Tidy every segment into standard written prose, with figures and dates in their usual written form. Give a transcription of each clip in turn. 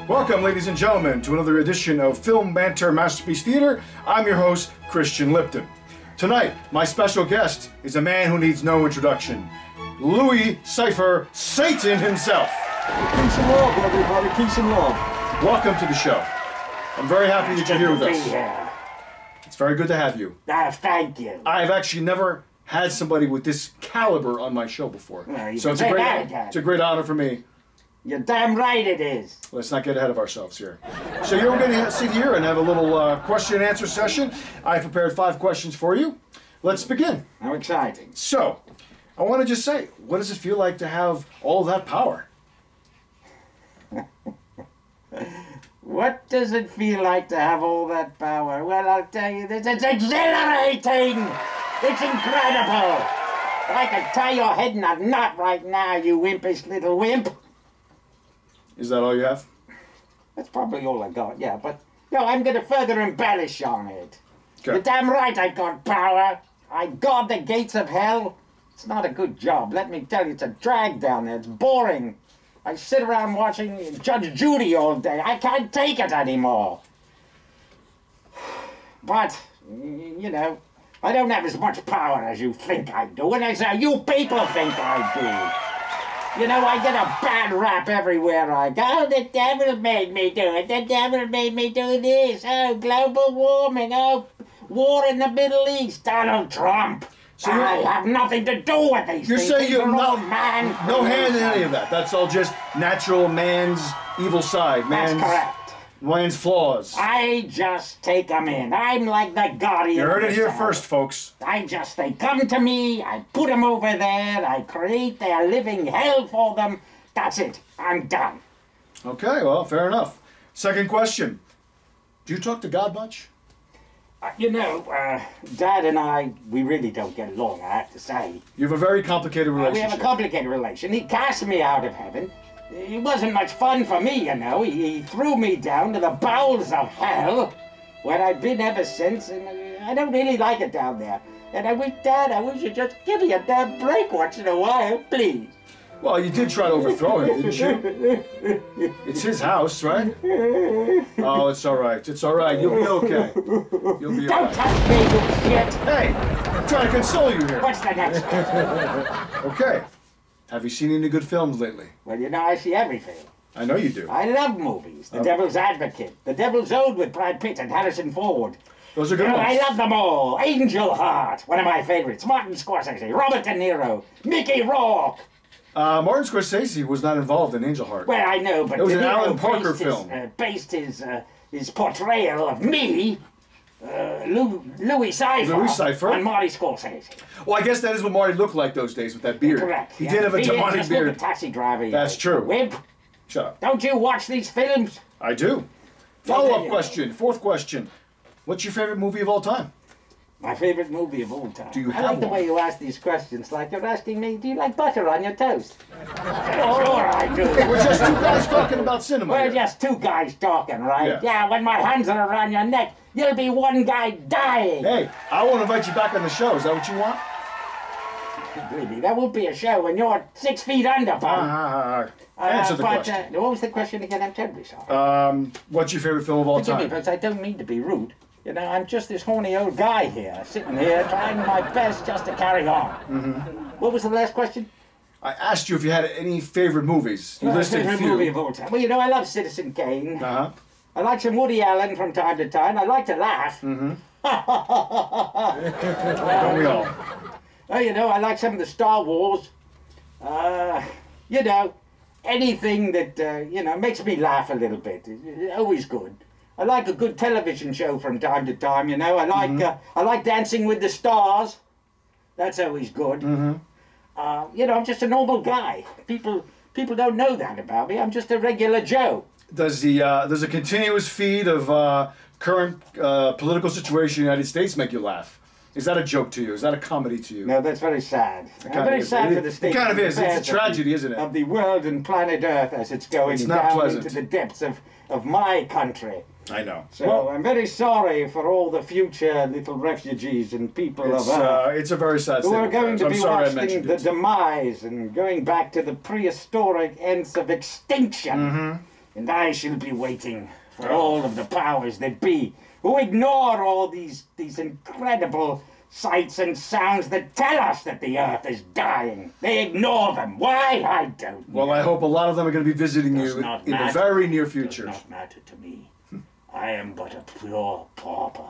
Welcome, ladies and gentlemen, to another edition of Film Banter Masterpiece Theater. I'm your host, Christian Lipton. Tonight, my special guest is a man who needs no introduction. Louis Cypher, Satan himself. Peace and love, everybody. Peace and love. Welcome to the show. I'm very happy that you're here with us. Here. It's very good to have you. Thank you. I've actually never had somebody with this caliber on my show before. Well, so it's a great honor for me. You're damn right it is. Let's not get ahead of ourselves here. So you're going to sit here and have a little question and answer session. I've prepared 5 questions for you. Let's begin. How exciting. So, I want to just say, what does it feel like to have all that power? What does it feel like to have all that power? Well, I'll tell you this, it's exhilarating! It's incredible! I can tie your head in a knot right now, you impish little wimp. Is that all you have? That's probably all I got, yeah, but no, I'm going to further embellish on it. Okay. You're damn right I've got power. I guard the gates of hell. It's not a good job, let me tell you, it's a drag down there, it's boring. I sit around watching Judge Judy all day. I can't take it anymore. But, you know, I don't have as much power as you think I do, and as you people think I do. You know, I get a bad rap everywhere I go. The devil made me do it. The devil made me do this. Oh, global warming. Oh, war in the Middle East. Donald Trump. So I have nothing to do with these things. You're saying you have no hand in any of that. That's all just natural man's evil side. That's correct. Man's flaws. I just take them in. I'm like the guardian. You heard of it the here cell. first, folks. They come to me, I put them over there, I create their living hell for them. That's it. I'm done. Okay, well, fair enough. Second question. Do you talk to God much? You know, Dad and I, we really don't get along, I have to say. You have a very complicated relationship. We have a complicated relation. He cast me out of heaven. It wasn't much fun for me, you know. He threw me down to the bowels of hell, where I've been ever since, and I don't really like it down there. And I wish, Dad, you'd just give me a damn break once in a while, please. Well, you did try to overthrow him, didn't you? It's his house, right? Oh, it's all right. It's all right. You'll be okay. You'll be all right. Don't touch me, you shit! Hey, I'm trying to console you here. What's the next question? Okay. Have you seen any good films lately? Well, you know, I see everything. I know you do. I love movies. The Devil's Advocate, The Devil's Ode with Brad Pitt and Harrison Ford. Those are good ones. I love them all. Angel Heart, one of my favorites. Martin Scorsese, Robert De Niro, Mickey Rourke. Martin Scorsese was not involved in Angel Heart. Well, I know, but it was De an Niro Alan Parker film. Based his portrayal of me, Louis Cypher, on Marty Scorsese. Well, I guess that is what Marty looked like those days with that beard. Correct. He did have a demonic beard. Like a taxi driver. That's true. Wimp. Shut up. Don't you watch these films? I do. Follow-up question. 4th question. What's your favorite movie of all time? My favorite movie of all time. Do you I have like the one? way you ask these questions, like you're asking me, do you like butter on your toast? Sure I do. We're just 2 guys talking about cinema. We're here. just 2 guys talking, right? Yeah. When my hands are around your neck, you'll be 1 guy dying. Hey, I won't invite you back on the show. Is that what you want? Really, that won't be a show when you're 6 feet under, pal. Answer the question. What was the question again? I'm terribly sorry. What's your favorite film of all Forgive me, time? but I don't mean to be rude. You know, I'm just this horny old guy here, sitting here, trying my best just to carry on. What was the last question? I asked you if you had any favorite movies. You listed a favorite few. movie of all time. Well, you know, I love Citizen Kane. Uh-huh. I like some Woody Allen from time to time. I like to laugh. Don't we all? Oh, you know, I like some of the Star Wars. You know, anything that, you know, makes me laugh a little bit. It's always good. I like a good television show from time to time, you know. I like Dancing with the Stars. That's always good. You know, I'm just a normal guy. People don't know that about me. I'm just a regular Joe. Does a continuous feed of current political situation in the United States make you laugh? Is that a joke to you? Is that a comedy to you? No, that's very sad. I'm very sad for the state. It kind of is. It's a tragedy, isn't it? Of the world and planet Earth as it's going It's not down pleasant. into the depths of my country. I know. So Well, I'm very sorry for all the future little refugees and people of Earth it's a very sad who state are of going affairs. to I'm be sorry I watching mentioned the it. demise and going back to the prehistoric ends of extinction. And I shall be waiting for all of the powers that be, who ignore all these incredible sights and sounds that tell us that the Earth is dying. They ignore them. Why? I don't know. Well, I hope a lot of them are going to be visiting you in the very near future. Does not matter to me. I am but a pure pauper.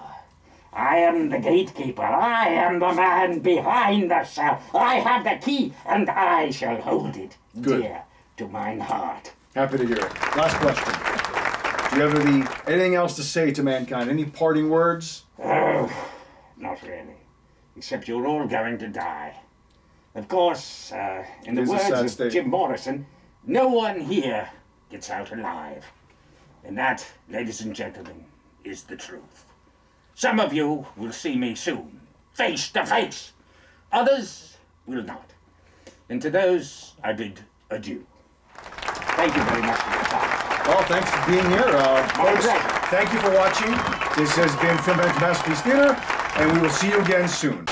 I am the gatekeeper. I am the man behind the cell. I have the key, and I shall hold it dear to mine heart. Happy to hear it. Last question. Do you have anything else to say to mankind? Any parting words? Oh, not really. Except you're all going to die. Of course, in the words of Jim Morrison, no one here gets out alive. And that, ladies and gentlemen, is the truth. Some of you will see me soon, face to face. Others will not. And to those, I bid adieu. Thank you very much for your time. Well, thanks for being here. Folks, thank you for watching. This has been Film Banter Masterpiece Theater, and we will see you again soon.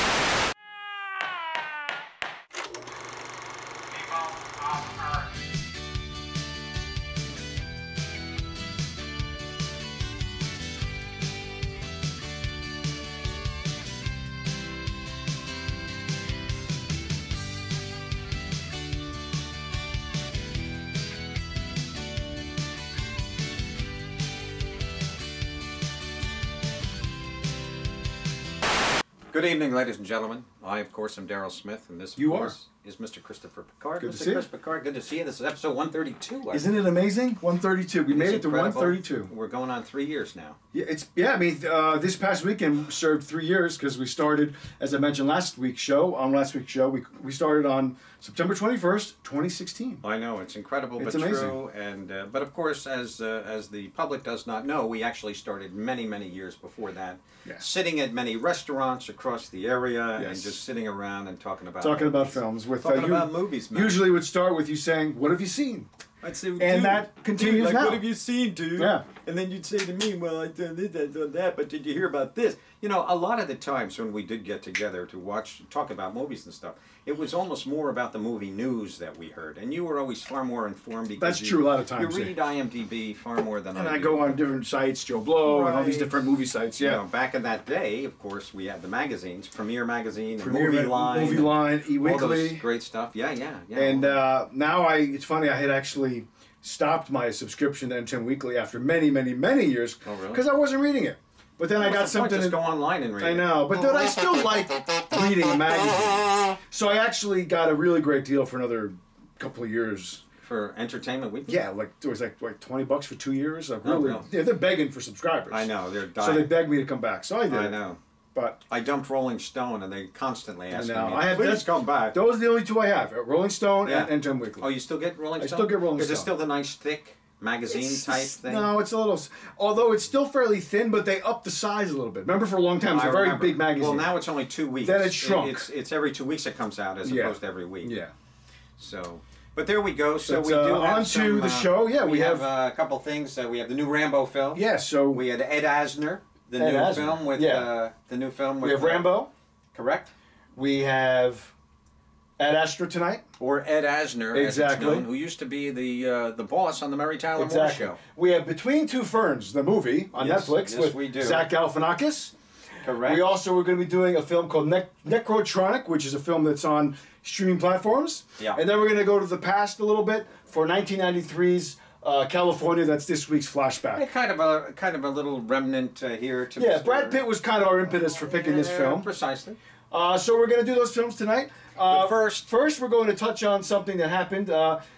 Good evening, ladies and gentlemen. I, of course, am Daryl Smith, and this, of course, is Mr. Christopher Picard. Good to see you. Chris Picard, good to see you. This is episode 132. Isn't it amazing? 132. We made it to 132. We're going on 3 years now. Yeah, I mean, this past weekend served 3 years because we started, as I mentioned last week's show, we started on September 21st, 2016. I know, it's incredible, It's but amazing. true. And but of course, as the public does not know, we actually started many, many years before that. Yes. Sitting at many restaurants across the area and Yes. just sitting around and talking about films. With talking about movies, man. Usually would start with you saying, "What have you seen?" I'd say, And that continues like, now. What have you seen, dude? Yeah. And then you'd say to me, well, I done this, I done that, but did you hear about this? You know, a lot of the times when we did get together to talk about movies and stuff, it was almost more about the movie news that we heard, and you were always far more informed because That's true a lot of times. You read IMDb far more than And I I do. go on different sites, Joe Blow, and all these Right. different movie sites. You Yeah. know, back in that day, of course, we had the magazines, Premiere Magazine, and Premiere Movie Line, Movie Line, all E-Weekly. those great stuff. Yeah. And now it's funny, I had actually stopped my subscription to Entertainment Weekly after many, many, many years Oh, really? because I wasn't reading it. But then I got What's the point? something. Just go online and read I it. know, but then I still like reading a magazine. So I actually got a really great deal for another couple of years. For Entertainment Weekly? Yeah, like it was like $20 for 2 years. Like Oh, really, really? yeah, they're begging for subscribers. I know, they're dying. So they begged me to come back. So I did. I know. But I dumped Rolling Stone, and they constantly asked me, I have please come back. Those are the only two I have: Rolling Stone Yeah. and Entertainment Weekly. Oh, you still get Rolling I Stone? still get Rolling Is it Stone. still the nice, thick magazine type thing? No, it's a little. Although it's still fairly thin, but they upped the size a little bit. Remember, for a long time, it was I a very remember. big magazine. Well, now it's only 2 weeks. Then it shrunk. It's every 2 weeks it comes out as Yeah. opposed to every week. Yeah. So, but there we go. So But, we do have on some, to the show. Yeah, we have a couple things. We have the new Rambo film. Yeah. So We had Ed Asner, the Ed new Asner, film with yeah. the new film with we have Rambo. correct? We have Ad Astra tonight. Or Ed Asner, as it's Exactly. known, who used to be the boss on the Mary Tyler Moore Show. We have Between Two Ferns, the movie on Yes, Netflix yes, with we do. Zach Galifianakis. Correct. We also are going to be doing a film called Nektrtronik, which is a film that's on streaming platforms. Yeah. And then we're going to go to the past a little bit for 1993's California. That's this week's flashback. kind of a little remnant here to Yeah, Mr. Brad Pitt was kind of our impetus for picking this film. Precisely. So we're going to do those films tonight. But first, we're going to touch on something that happened.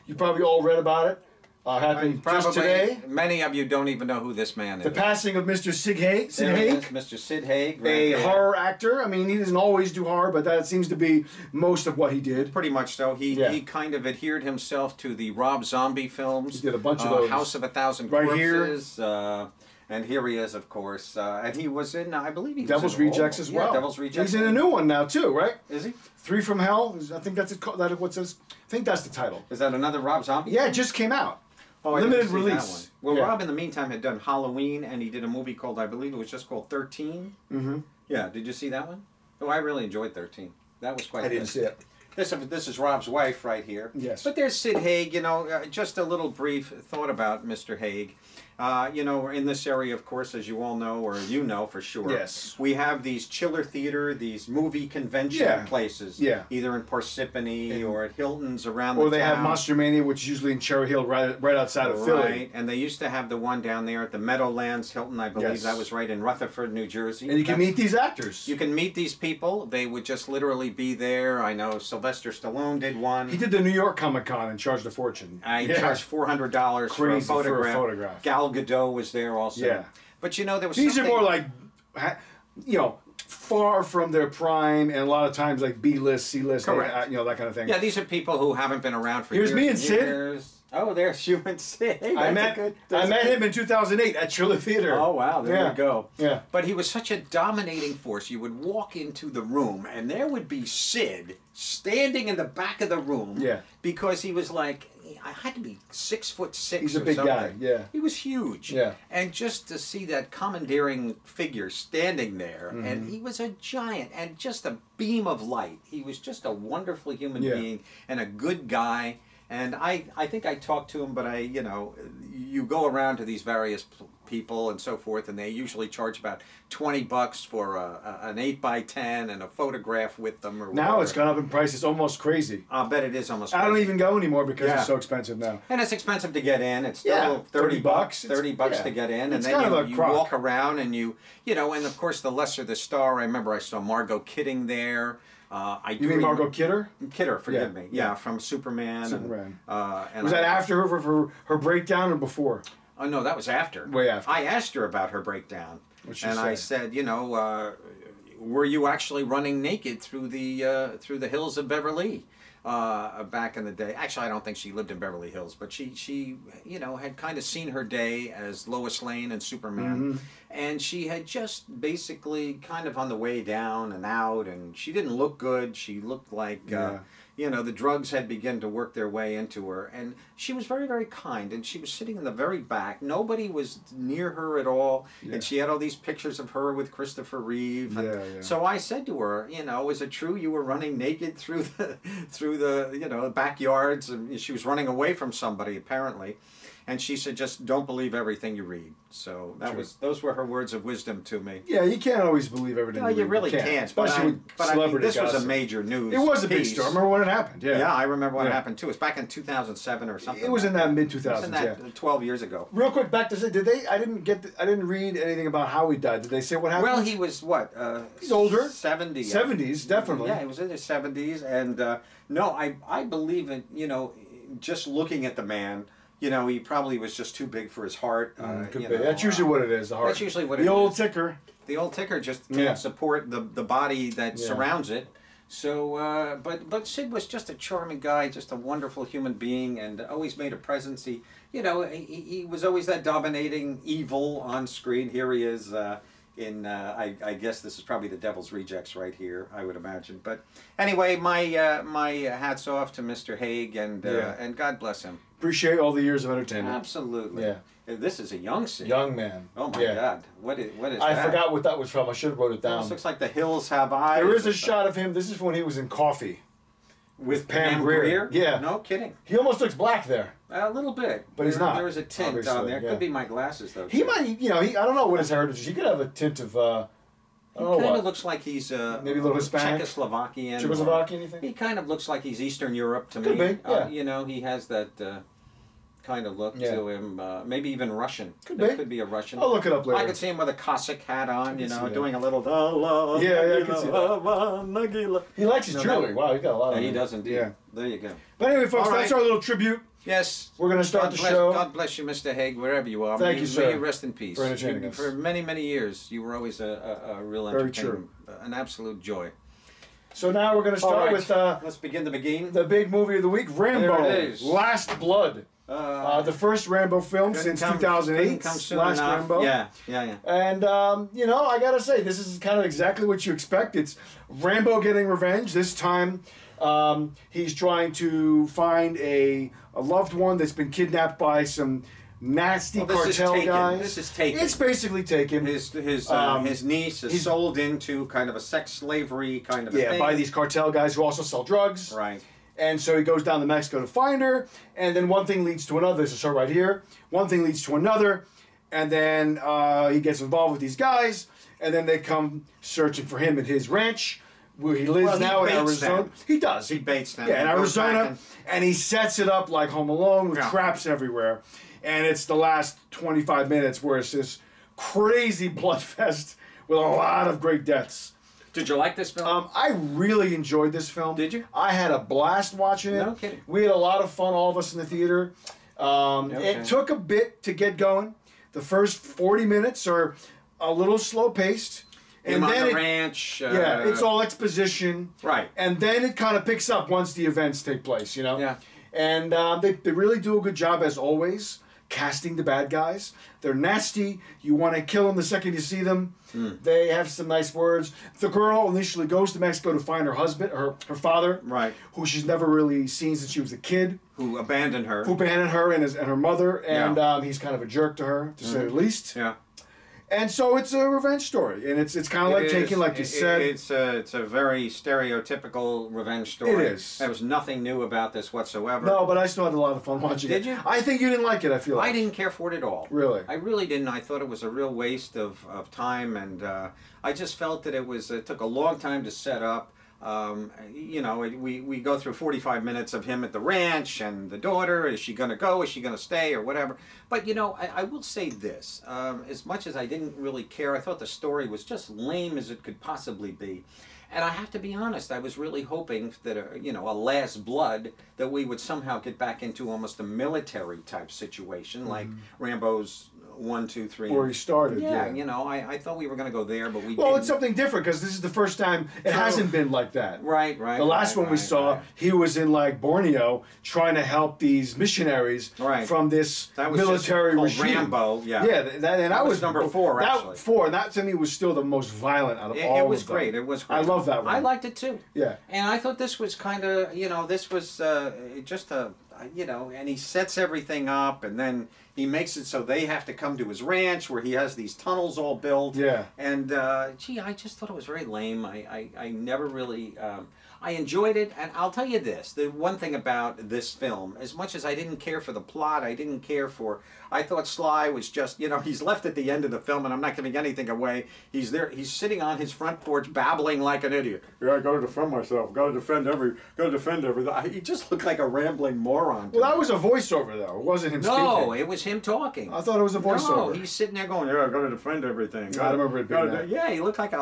You probably all read about it. Happened just today. Many of you don't even know who this man is. The passing of Mr. Sid Haig. There he is, Mr. Sid Haig. right A there. horror actor. I mean, he doesn't always do horror, but that seems to be most of what he did. Pretty much so. He kind of adhered himself to the Rob Zombie films. He did a bunch of those. House of a Thousand Right here. Corpses. And here he is, of course. And he was in, I believe he was Devil's in all- Rejects as well. Yeah, Devil's Rejects. He's in a new one now too, right? Is he? Three from Hell. I think that's it. What's this? I think that's the title. Is that another Rob Zombie? Yeah, it just came out. Oh, I didn't Limited see that release. one. Well, Yeah. Rob, in the meantime, had done Halloween, and he did a movie called, I believe it was just called 13. Mm-hmm. Yeah, did you see that one? Oh, I really enjoyed 13. That was quite I didn't good. see it. This is Rob's wife right here. Yes. But there's Sid Haig. You know, just a little brief thought about Mr. Haig. You know, in this area, of course, as you all know, or you know for sure, yes, we have these chiller theater, these movie convention places, either in Parsippany or at Hilton's around the town. Or they have Monster Mania, which is usually in Cherry Hill, right outside of Philly. Right, and they used to have the one down there at the Meadowlands Hilton, I believe that was right in Rutherford, New Jersey. And you can meet these actors. You can meet these people. They would just literally be there. I know Sylvester Stallone did one. He did the New York Comic Con and charged a fortune. He charged $400 for a photograph. Gal Gadot was there also. Yeah. But you know, there was These something... are more like, you know, far from their prime, and a lot of times like B-list, C-list, you know, that kind of thing. Yeah, these are people who haven't been around for years. Here's me and Sid. Years. Oh, there's you and Sid. Hey, I met him in 2008 at Chiller Theater. Oh, wow. There we go. Yeah. But he was such a dominating force. You would walk into the room, and there would be Sid standing in the back of the room. Yeah. Because he was like, I had to be 6'6". He's a big guy. Yeah. He was huge. Yeah. And just to see that commandeering figure standing there, and he was a giant and just a beam of light. He was just a wonderful human being and a good guy. And I think I talked to him, but you know, you go around to these various people and so forth, and they usually charge about $20 for an 8x10 and a photograph with them. Or whatever. Now it's gone up in price. It's almost crazy. I'll bet it is almost crazy. I don't even go anymore because it's so expensive now. And it's expensive to get in. It's still $30. $30 to get in, and then you walk around and you know, and of course the lesser the star. I remember I saw Margot Kidder there. You mean Margot Kidder? Kidder, forgive me. Yeah, from Superman. Superman. And was that after her breakdown or before? Oh no, that was after. Way after. I asked her about her breakdown, and I said, you know, were you actually running naked through the hills of Beverly back in the day? Actually, I don't think she lived in Beverly Hills, but she you know, had kind of seen her day as Lois Lane and Superman, and she had just basically kind of on the way down and out, and she didn't look good. She looked like you know, the drugs had begun to work their way into her, and she was very, very kind, and she was sitting in the very back. Nobody was near her at all, and she had all these pictures of her with Christopher Reeve. And so I said to her, you know, is it true you were running naked through the you know, backyards? And she was running away from somebody apparently. And she said, just don't believe everything you read. So those were her words of wisdom to me. Yeah, you can't always believe everything you read. You really can't. Especially with celebrity this was a major news. It was a big story. I remember when it happened. Yeah, I remember when it happened too. It was back in 2007 or something. It was in that mid-2000s. It was in that 12 years ago. Real quick, back to say, I didn't read anything about how he died. Did they say what happened? Well, he was what? He's older. 70. 70s, definitely. Yeah, he was in his 70s, and no, I believe in, you know, just looking at the man. You know, he probably was just too big for his heart. Could be. That's usually what it is, the heart. That's usually what it is. The old ticker. The old ticker just can't support the body that surrounds it. So, but Sid was just a charming guy, just a wonderful human being, and always made a presence. He was always that dominating evil on screen. Here he is I guess this is probably the Devil's Rejects right here, I would imagine. But anyway, my hats off to Mr. Haig, and God bless him. Appreciate all the years of entertainment. Absolutely. Yeah. This is a young Sid. Young man. Oh my God. What is that? I forgot what that was from. I should have wrote it down. This looks like The Hills Have Eyes. There is a shot of him. This is when he was in Coffee. With Pam Grier? Yeah. No kidding. He almost looks black there. A little bit. But he's not. There is a tint on there. Could be my glasses, though. He might, you know, I don't know what his heritage is. He could have a tint of, he kind of looks like he's maybe a little Hispanic? Czechoslovakian. Czechoslovakian, you think? He kind of looks like he's Eastern Europe to me. Could be, yeah. You know, he has that kind of look to him. Maybe even Russian. Could be a Russian. I'll look it up later. I could see him with a Cossack hat on, you know, doing a little. I can see that. He likes his jewelry. Wow, he's got a lot of it. He does indeed. Yeah. There you go. But anyway, folks, that's our little tribute. Yes. We're going to start the show. God bless you, Mr. Haig, wherever you are. Thank you, sir. May you rest in peace. For entertaining us. For many, many years, you were always a real entertainer. An absolute joy. So now we're going to start with... let's begin the beginning. The big movie of the week, Rambo. There it is. Last Blood. The first Rambo film since 2008. Last Rambo. Yeah. And, you know, I got to say, this is kind of exactly what you expect. It's Rambo getting revenge. This time, he's trying to find a loved one that's been kidnapped by some nasty Well, this is cartel Taken. guys. This is Taken. It's basically Taken. His niece is he's- sold into kind of a sex slavery kind of a Yeah, thing. by these cartel guys who also sell drugs. Right. And so he goes down to Mexico to find her, and then one thing leads to another. There's a show right here. One thing leads to another, and then he gets involved with these guys, and then they come searching for him at his ranch, where he lives Well, he now in baits Arizona. them. He does. He baits them. Yeah, in He goes back Arizona, and he sets it up like Home Alone with Yeah. traps everywhere. And it's the last 25 minutes where it's this crazy blood fest with a lot of great deaths. Did you like this film? I really enjoyed this film. Did you? I had a blast watching it. No kidding. We had a lot of fun, all of us in the theater. Okay. It took a bit to get going. The first 40 minutes are a little slow paced. Him And on then the it, ranch. yeah, it's all exposition. Right. And then it kind of picks up once the events take place, you know? Yeah. And they really do a good job, as always, casting the bad guys. They're nasty. You want to kill them the second you see them. They have some nice words. The girl initially goes to Mexico to find her husband, her father, Right. who she's never really seen since she was a kid, Who abandoned her. who abandoned her and her mother, and Yeah. he's kind of a jerk to her, to say the least. Yeah. And so it's a revenge story, and it's kind of like Taken, like you said. It's a very stereotypical revenge story. It is. There was nothing new about this whatsoever. No, but I still had a lot of fun watching it. Did you? I think you didn't like it, I feel like. I didn't care for it at all. Really? I really didn't. I thought it was a real waste of time, and I just felt that it took a long time to set up. You know, we go through 45 minutes of him at the ranch and the daughter. Is she going to go? Is she going to stay or whatever? But, you know, I will say this. As much as I didn't really care, I thought the story was just lame as it could possibly be. And I have to be honest, I was really hoping that, you know, a Last Blood, that we would somehow get back into almost a military type situation, like Rambo's 1, 2, 3. Where he started, Yeah, yeah. you know, I thought we were going to go there, but we Well, didn't. it's something different because this is the first time it hasn't been like that. Right. The last one we saw, he was in like Borneo trying to help these missionaries Right. from this That was military just called regime. Rambo, yeah. Yeah, that was number 4, actually. And that to me was still the most violent out of all It was of them. great. It was great. I love that one. I liked it too. Yeah. And I thought this was kind of, you know, this was just a, you know, and he sets everything up, and then he makes it so they have to come to his ranch where he has these tunnels all built. Yeah. And, gee, I just thought it was very lame. I never really, I enjoyed it, and I'll tell you this, the one thing about this film, as much as I didn't care for the plot, I didn't care for, I thought Sly was just, you know, he's left at the end of the film, and I'm not giving anything away. He's there, he's sitting on his front porch babbling like an idiot. Yeah, I gotta defend myself, gotta defend everything. He just looked like a rambling moron. Well, that was a voiceover though. It wasn't him No, speaking. it was him talking. I thought it was a voiceover. No, he's sitting there going, yeah, I gotta defend everything. I remember it being that. Yeah, he looked like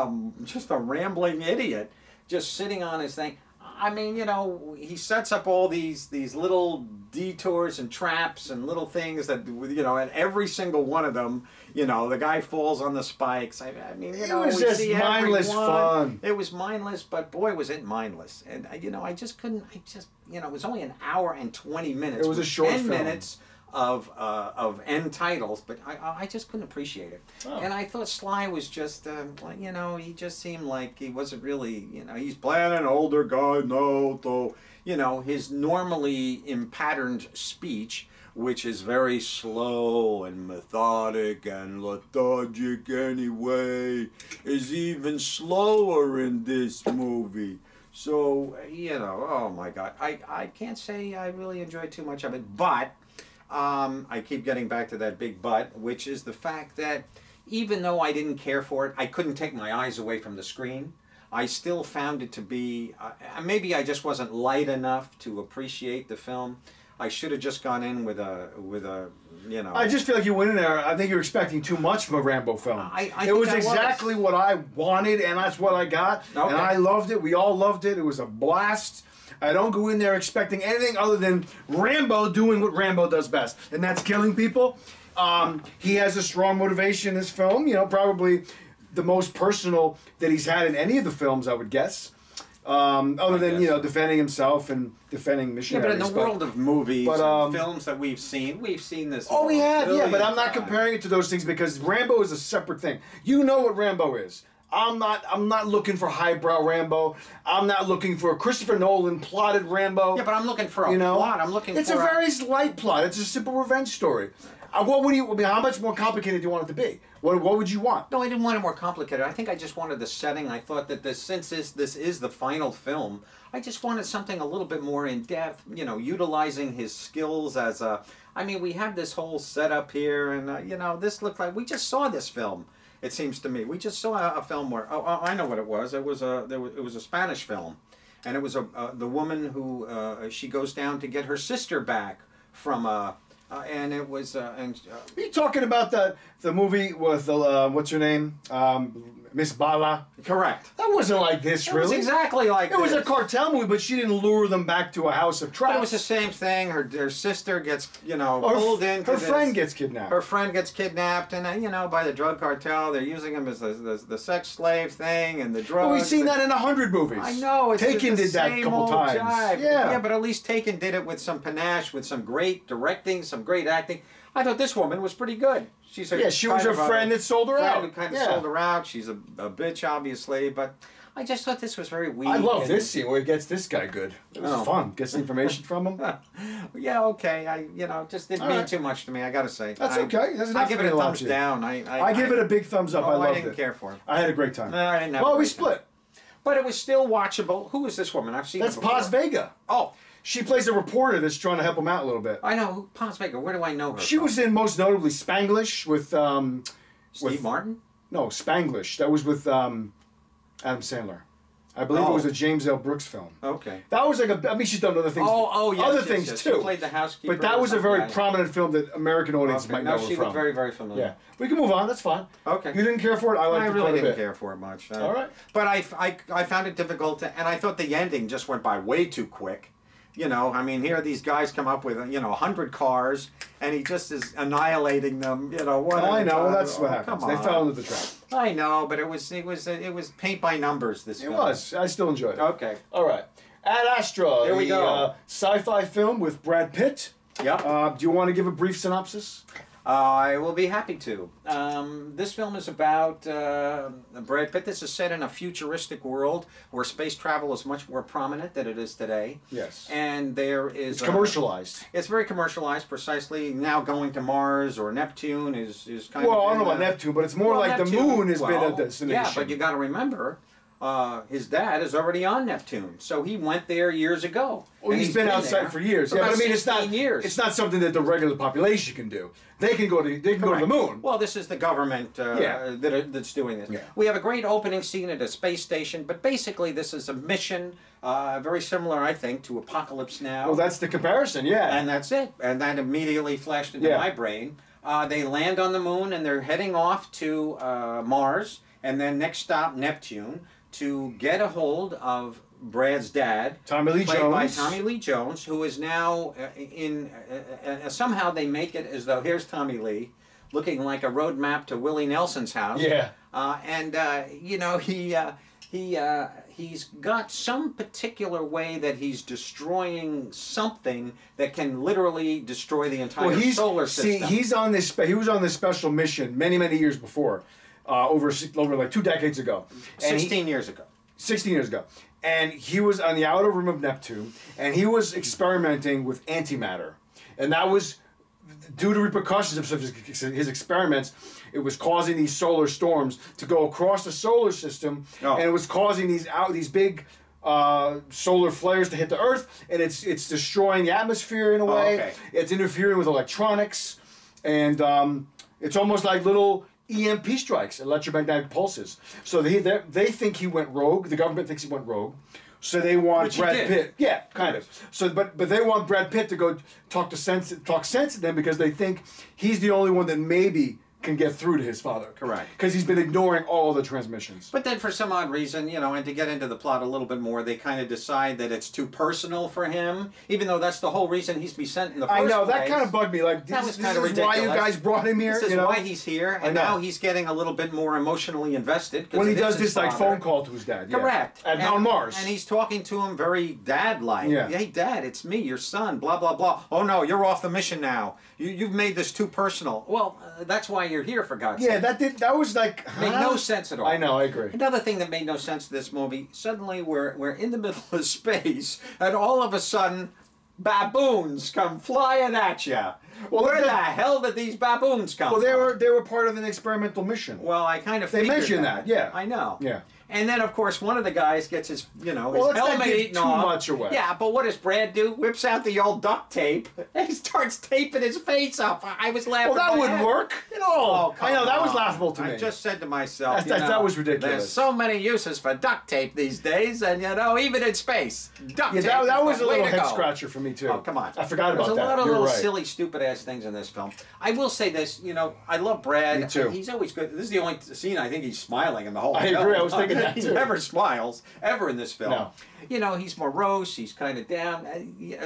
just a rambling idiot, just sitting on his thing. I mean, you know, he sets up all these little detours and traps and little things that, you know, and every single one of them, you know, the guy falls on the spikes. I mean, you know, was we just see mindless every one. fun. It was mindless, but boy, was it mindless. And, you know, you know, it was only an hour and 20 minutes. It was a with short 10 film. minutes of end titles, but I just couldn't appreciate it. Oh. And I thought Sly was just, you know, he just seemed like he wasn't really, you know, he's playing an older guy, no, though, you know, his normally impatterned speech, which is very slow and methodic and lethargic anyway, is even slower in this movie. So, you know, oh my God, I can't say I really enjoyed too much of it, but I keep getting back to that big but, which is the fact that even though I didn't care for it, I couldn't take my eyes away from the screen. I still found it to be, maybe I just wasn't light enough to appreciate the film. I should have just gone in with a, you know. I just feel like you went in there, I think you're expecting too much from a Rambo film. I it think was I exactly what I wanted, and that's what I got. Okay. And I loved it. We all loved it. It was a blast. I don't go in there expecting anything other than Rambo doing what Rambo does best, and that's killing people. He has a strong motivation in this film, you know, probably the most personal that he's had in any of the films, I would guess. Other than, you know, defending himself and defending Yeah, missionaries. but in the world of movies but, and films that we've seen this. Oh, we have, yeah, but billions I'm not of times. comparing it to those things because Rambo is a separate thing. You know what Rambo is. I'm not looking for highbrow Rambo. I'm not looking for a Christopher Nolan plotted Rambo. Yeah, but I'm looking for a you know? plot. I'm looking It's for a very light plot. It's a simple revenge story. What would you? I mean, how much more complicated do you want it to be? What would you want? No, I didn't want it more complicated. I think I just wanted the setting. I thought that since this is the final film, I just wanted something a little bit more in depth. You know, utilizing his skills as a. I mean, we have this whole setup here, and you know, this looked like we just saw this film. It seems to me we just saw a film where I know what it was. It was a Spanish film, and it was the woman who she goes down to get her sister back from and it was Are you talking about the movie with what's her name, Miss Bala? correct. That wasn't like this, It really. was exactly like It was a this. cartel movie, but she didn't lure them back to a house of traps. But it was the same thing. Her sister gets Or pulled into her this. friend gets kidnapped. Her friend gets kidnapped, and by the drug cartel, they're using him as the sex slave thing and the drugs. Well, we've seen that in 100 movies. I know. It's Taken the did that a same couple old times. jive. Yeah. Yeah, but at least Taken did it with some panache, with some great directing, some great acting. I thought this woman was pretty good. She's Yeah, she was her friend that sold her out. Who kind of Yeah. sold her out. She's a bitch, obviously, but I just thought this was very weak. I love and- this scene where he gets this guy good. It was Oh. fun. Gets the information from him. Yeah, okay. Just didn't All mean right. too much to me. I gotta say. That's okay. That's I enough give for it me a to love thumbs you. down. I give it a big thumbs up. I loved I didn't it. care for it. I had a great time. No, I didn't have. Well, a we great time. split. But it was still watchable. Who is this woman? I've seen. That's her before. Paz Vega. Oh, She plays a reporter that's trying to help him out a little bit. I know who Paz Vega. Where do I know her? She from? was in most notably Spanglish with Steve Martin. no Spanglish. That was with Adam Sandler. I believe it was a James L. Brooks film. Okay. That was like I mean, she's done other things. Oh, yes. Other yes, things yes. too. She played the housekeeper. But that was a or very something. prominent film that American audiences might know her she from. looked very, very familiar. Yeah, we can move on. That's fine. Okay. You didn't care for it. I liked I it really quite a didn't bit. care for it much. All right. But I found it difficult, and I thought the ending just went by way too quick. I mean, here these guys come up with 100 cars, and he just is annihilating them. One. I at a know. time. That's what Oh, happens. come They on. fell into the trap. I know, but it was paint by numbers. This It film. was. I still enjoyed it. Okay. All right. Ad Astra. Here we the, go. Sci-fi film with Brad Pitt. Yep. Do you want to give a brief synopsis? I will be happy to. This film is about Brad Pitt. This is set in a futuristic world where space travel is much more prominent than it is today. Yes. And there is... It's commercialized. It's very commercialized, precisely. Now going to Mars or Neptune is kind Well, of... I don't know about Neptune, but it's more like the moon has been a destination. Yeah, but you got to remember, his dad is already on Neptune, so he went there years ago. Well, And he's been outside there for years. for Yeah, but I about mean, it's not 16 years. It's not something that the regular population can do. They can go to the moon. Well, this is the government Yeah. that's doing this. Yeah. We have a great opening scene at a space station, but basically this is a mission very similar, I think, to Apocalypse Now. Well, that's the comparison. Yeah. And that's it. And that immediately flashed into Yeah. my brain. They land on the moon and they're heading off to Mars, and then next stop Neptune, to get a hold of Brad's dad, Tommy Lee played by Jones. Tommy Lee Jones, who is now somehow they make it as though here's Tommy Lee, looking like a roadmap to Willie Nelson's house. Yeah. He's got some particular way that he's destroying something that can literally destroy the entire solar system. See, he's on this. He was on this special mission many years before, over like 2 decades ago. And 16 years ago. 16 years ago. And he was on the outer rim of Neptune, and he was experimenting with antimatter. And that was due to repercussions of his experiments. It was causing these solar storms to go across the solar system, and it was causing these big solar flares to hit the Earth, and it's destroying the atmosphere in a way. Okay. It's interfering with electronics, and it's almost like little EMP strikes, electromagnetic pulses. So they think he went rogue. The government thinks he went rogue. So they want Which he Brad did. Pitt. Yeah, kind of. So, but they want Brad Pitt to go talk sense to them because they think he's the only one that maybe can get through to his father. Correct. Because he's been ignoring all the transmissions. But then for some odd reason, and to get into the plot a little bit more, they kind of decide that it's too personal for him, even though that's the whole reason he's to be sent in the first place. I know, that kind of bugged me. Like, That this was kind of is why ridiculous. you guys brought him here. This is why he's here, and know. now he's getting a little bit more emotionally invested. 'Cause When he it is does his this father. phone call to his dad. Yeah. Correct. On Mars. And he's talking to him very dad-like. Yeah. Hey, Dad, it's me, your son, blah, blah, blah. Oh, no, you're off the mission now. You've made this too personal. Well, that's why you're here, for God's sake. Yeah, that was like... Made no sense at all. I know, I agree. Another thing that made no sense to this movie, suddenly we're in the middle of space, and all of a sudden, baboons come flying at you. Well, Where the hell did these baboons come Well, from? they were part of an experimental mission. Well, I kind of They figured mentioned that, yeah. I know. Yeah. And then, of course, one of the guys gets his, his Well, let's not helmet give eaten too off. much away. Yeah, but what does Brad do? Whips out the old duct tape and he starts taping his face up. I was laughing. Well, that my wouldn't head. work at all. Oh, I know, that was on. laughable to me. I just said to myself, That was ridiculous. There's so many uses for duct tape these days, and even in space, duct Yeah, tape that is was the a way little to head go. scratcher for me, too. Oh, come on. I forgot about There's that. a lot of You're little right. silly, stupid-ass things in this film. I will say this, I love Brad. Me too. He's always good. This is the only scene I think he's smiling in the whole I film. agree, I was thinking that, He too. never smiles, ever in this film. No. He's morose, he's kind of down.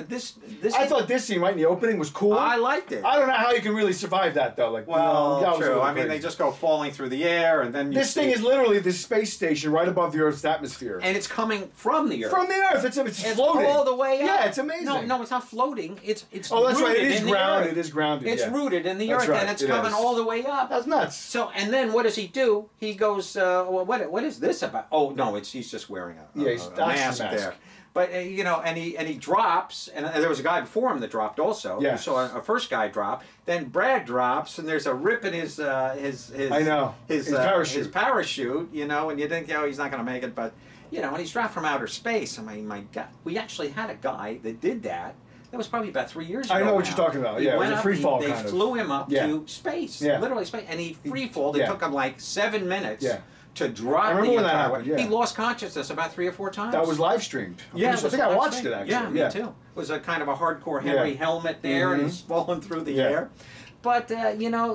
This I thought this scene right in the opening was cool. I liked it. I don't know how you can really survive that, though. Like, Well, that was a true. little I mean, crazy. they just go falling through the air, and then you This thing see- is literally the space station right above the Earth's atmosphere. and it's coming from the Earth. From the Earth, it's It's floating all the way up. Yeah, it's amazing. No, it's not floating. It's Oh, that's right. rooted It is in the grounded. Earth. It is grounded. It's yeah. rooted in the That's Earth, right, and it's it coming is. all the way up. That's nuts. So, and then what does he do? He goes, what is this about? Oh, no, he's just wearing a He's mask oxygen mask. there. But and he drops, and there was a guy before him that dropped also. Yeah. You saw a first guy drop. Then Brad drops, and there's a rip in his I know. his Parachute. his parachute. And you think he's not going to make it, but and he's dropped from outer space. I mean, my God, we actually had a guy that did that. That was probably about 3 years ago. I know what now. you're talking about. He Yeah, it was went a up, free fall They kind of. flew him up Yeah. to space, Yeah. literally space, and he free falled. It Yeah. took him like 7 minutes. Yeah. To drop I remember the when that entire happened, way. yeah. He lost consciousness about 3 or 4 times. That was live streamed. Yeah, I think I watched it actually. Yeah, me too. It was a kind of a hardcore Henry Yeah. helmet there, and Mhm. he's falling through the Yeah. air. But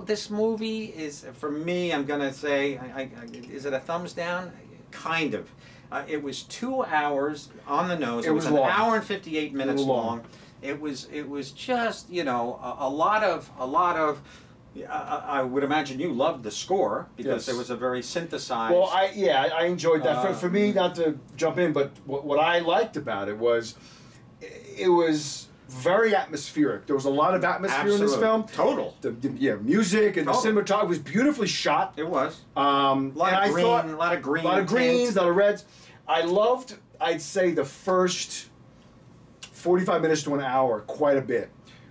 this movie is, for me, I'm gonna say, is it a thumbs down? Kind of. It was 2 hours on the nose. It was an long. hour and 58 minutes long. It was just a lot of. I would imagine you loved the score because Yes. it was a very synthesized. Well, I enjoyed that. For me, not to jump in, but what I liked about it was very atmospheric. There was a lot of atmosphere in this film. Total. The music and Total. the cinematography was beautifully shot. It was. A lot of green, a lot of green. A lot of greens, tints. a lot of reds. I loved, I'd say, the first 45 minutes to an hour quite a bit.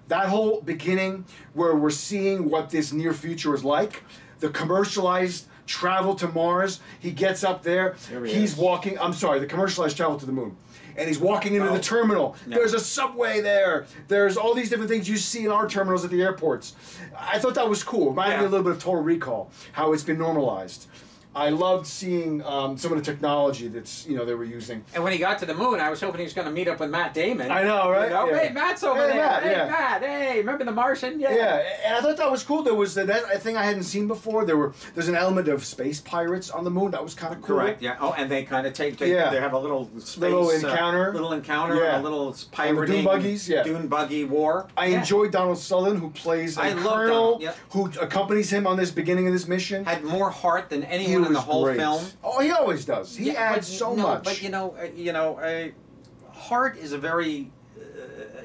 That whole beginning where we're seeing what this near future is like, the commercialized travel to Mars, he gets up there, he's walking, the commercialized travel to the moon. And he's walking into the terminal. No. There's a subway there. There's all these different things you see in our terminals at the airports. I thought that was cool. Reminded me a little bit of Total Recall, how it's been normalized. I loved seeing some of the technology that's they were using. And when he got to the moon, I was hoping he was going to meet up with Matt Damon. I know, right? Yeah. Hey, Matt's over Hey, there. Matt, Hey, yeah. Matt. Hey, remember the Martian? Yeah, and I thought that was cool. There was that thing I hadn't seen before. There's an element of space pirates on the moon. That was kind of cool. Correct. Yeah. Oh, and they kind of take they have a little space, Little encounter. a little pirating, dune buggies, yeah. dune buggy war. I enjoyed Donald Sutherland, who plays a love colonel Donald, yeah. who accompanies him on this beginning of this mission. Had more heart than He anyone in the was whole great. film. Oh, he always does. He Yeah, adds so much. But heart is a very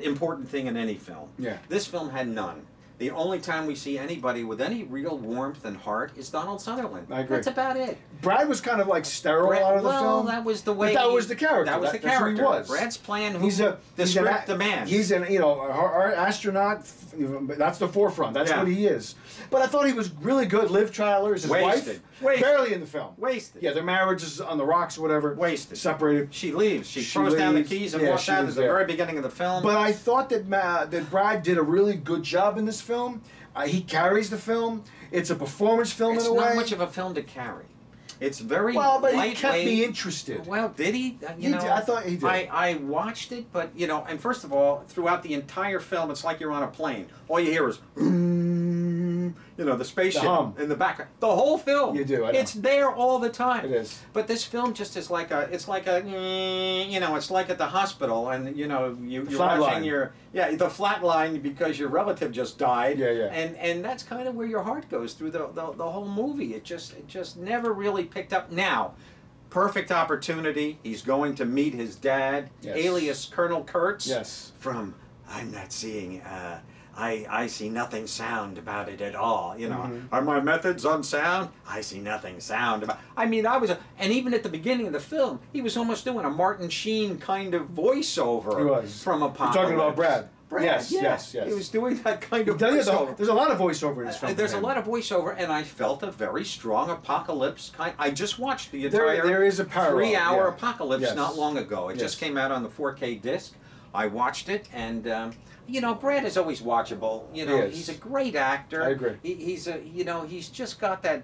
important thing in any film. Yeah. This film had none. The only time we see anybody with any real warmth and heart is Donald Sutherland. I agree. That's about it. Brad was kind of like sterile out of the film. that was the way. But that was the character. That was the That's who he character. was. Brad's playing He's the script an demands. He's an our astronaut. That's the forefront. That's what he is. But I thought he was really good. Liv Tyler is his Wasted. wife. Barely in the film. Wasted. Yeah, their marriage is on the rocks or whatever. Wasted. Separated. She leaves. She She throws down the leaves. keys and Yeah, walks she out at was the there. very beginning of the film. But I thought that Brad did a really good job in this film. He carries the film. It's a performance film it's in a way. not much of a film to carry. It's very well, but lightweight. he kept me interested. Well, did he? He did. I thought he did. I watched it, but and first of all, throughout the entire film, it's like you're on a plane. All you hear is, the spaceship The hum. in the background. The whole film. You do, I know. It's there all the time. It is. But this film just is like it's like at the hospital, and you're flat watching line. the flat line because your relative just died. Yeah, yeah. And that's kind of where your heart goes through the whole movie. It just never really picked up. Now, perfect opportunity. He's going to meet his dad, Yes. alias Colonel Kurtz. Yes. From I'm not seeing I see nothing sound about it at all. You know, Mm-hmm. are my methods unsound? I see nothing sound about. I mean, and even at the beginning of the film, he was almost doing a Martin Sheen kind of voiceover. He was. From Apocalypse. You're talking about Brad. Brad, Yes, yeah. yes, yes. He was doing that kind of There's voiceover. a lot of voiceover in this film. There's a for him. lot of voiceover, and I felt a very strong Apocalypse kind. I just watched the entire There is a parallel, 3-hour yeah. Apocalypse Yes. not long ago. It Yes. just came out on the 4K disc. I watched it, and you know, Brad is always watchable. You know, He is. he's a great actor. I agree. He's a, you know, he's just got that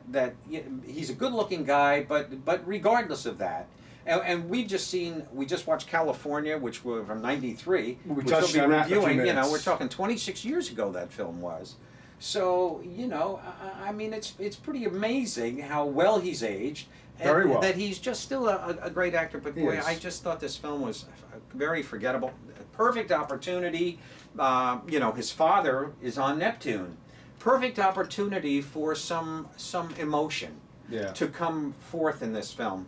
he's a good-looking guy, but regardless of that. And we just watched California, which was from '93. We which touched we'll be on that in a few reviewing. You know, minutes. we're talking 26 years ago that film was. So, you know, I mean, it's pretty amazing how well he's aged. And Very well. that he's just still a great actor. But He boy, is. I just thought this film was very forgettable. Perfect opportunity. You know, his father is on Neptune. Perfect opportunity for some emotion Yeah. to come forth in this film.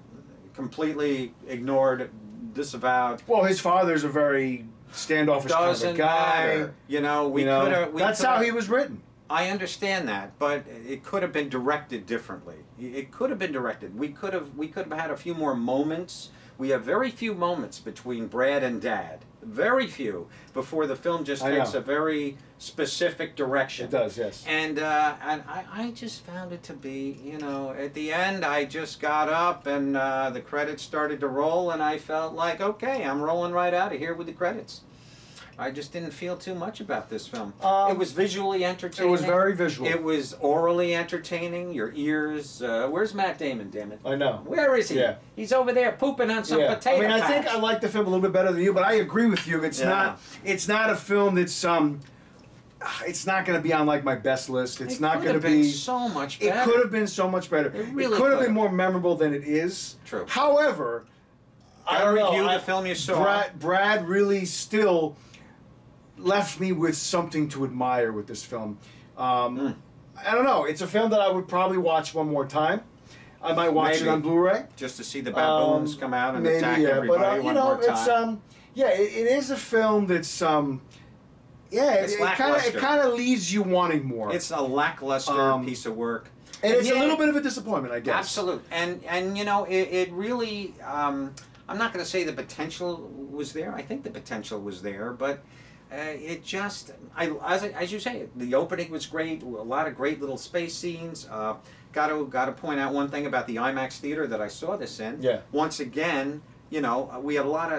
Completely ignored, disavowed. Well, his father's a very standoffish kind of a Doesn't guy. matter. You know, we You know, could have. that's how he was written. I understand that, but it could have been directed differently. It could have been directed. We could have had a few more moments. We have very few moments between Brad and Dad. Very few before the film just I takes know. a very specific direction. It does, yes. And I just found it to be, you know, at the end I just got up and the credits started to roll and I felt like, okay, I'm rolling right out of here with the credits. I just didn't feel too much about this film. It was visually entertaining. It was very visual. It was orally entertaining. Your ears. Where's Matt Damon? Damn it! I know. Where is he? Yeah. He's over there pooping on some Yeah. potato I mean, I think patch. I like the film a little bit better than you, but I agree with you. It's Yeah. not. It's not a film that's It's not going to be on like my best list. It's not could going to have been be. so much It better. could have been so much better. It really could have could been have. more memorable than it is. True. However, I Gotta don't know. review the I- film you saw. Brad really still left me with something to admire with this film. I don't know. It's a film that I would probably watch one more time. I might watch Maybe. it on Blu-ray. Just to see the baboons come out and Maybe, attack yeah, everybody but you one know, more time. it's yeah, it is a film that's yeah, It's it lackluster. kind of leaves you wanting more. It's a lackluster piece of work. and it's a yeah, little bit of a disappointment, I guess. Absolute. And you know, it really, I'm not going to say the potential was there. I think the potential was there, but it just, as you say, the opening was great. A lot of great little space scenes. Got to point out one thing about the IMAX theater that I saw this in. Yeah. Once again, you know, we had a lot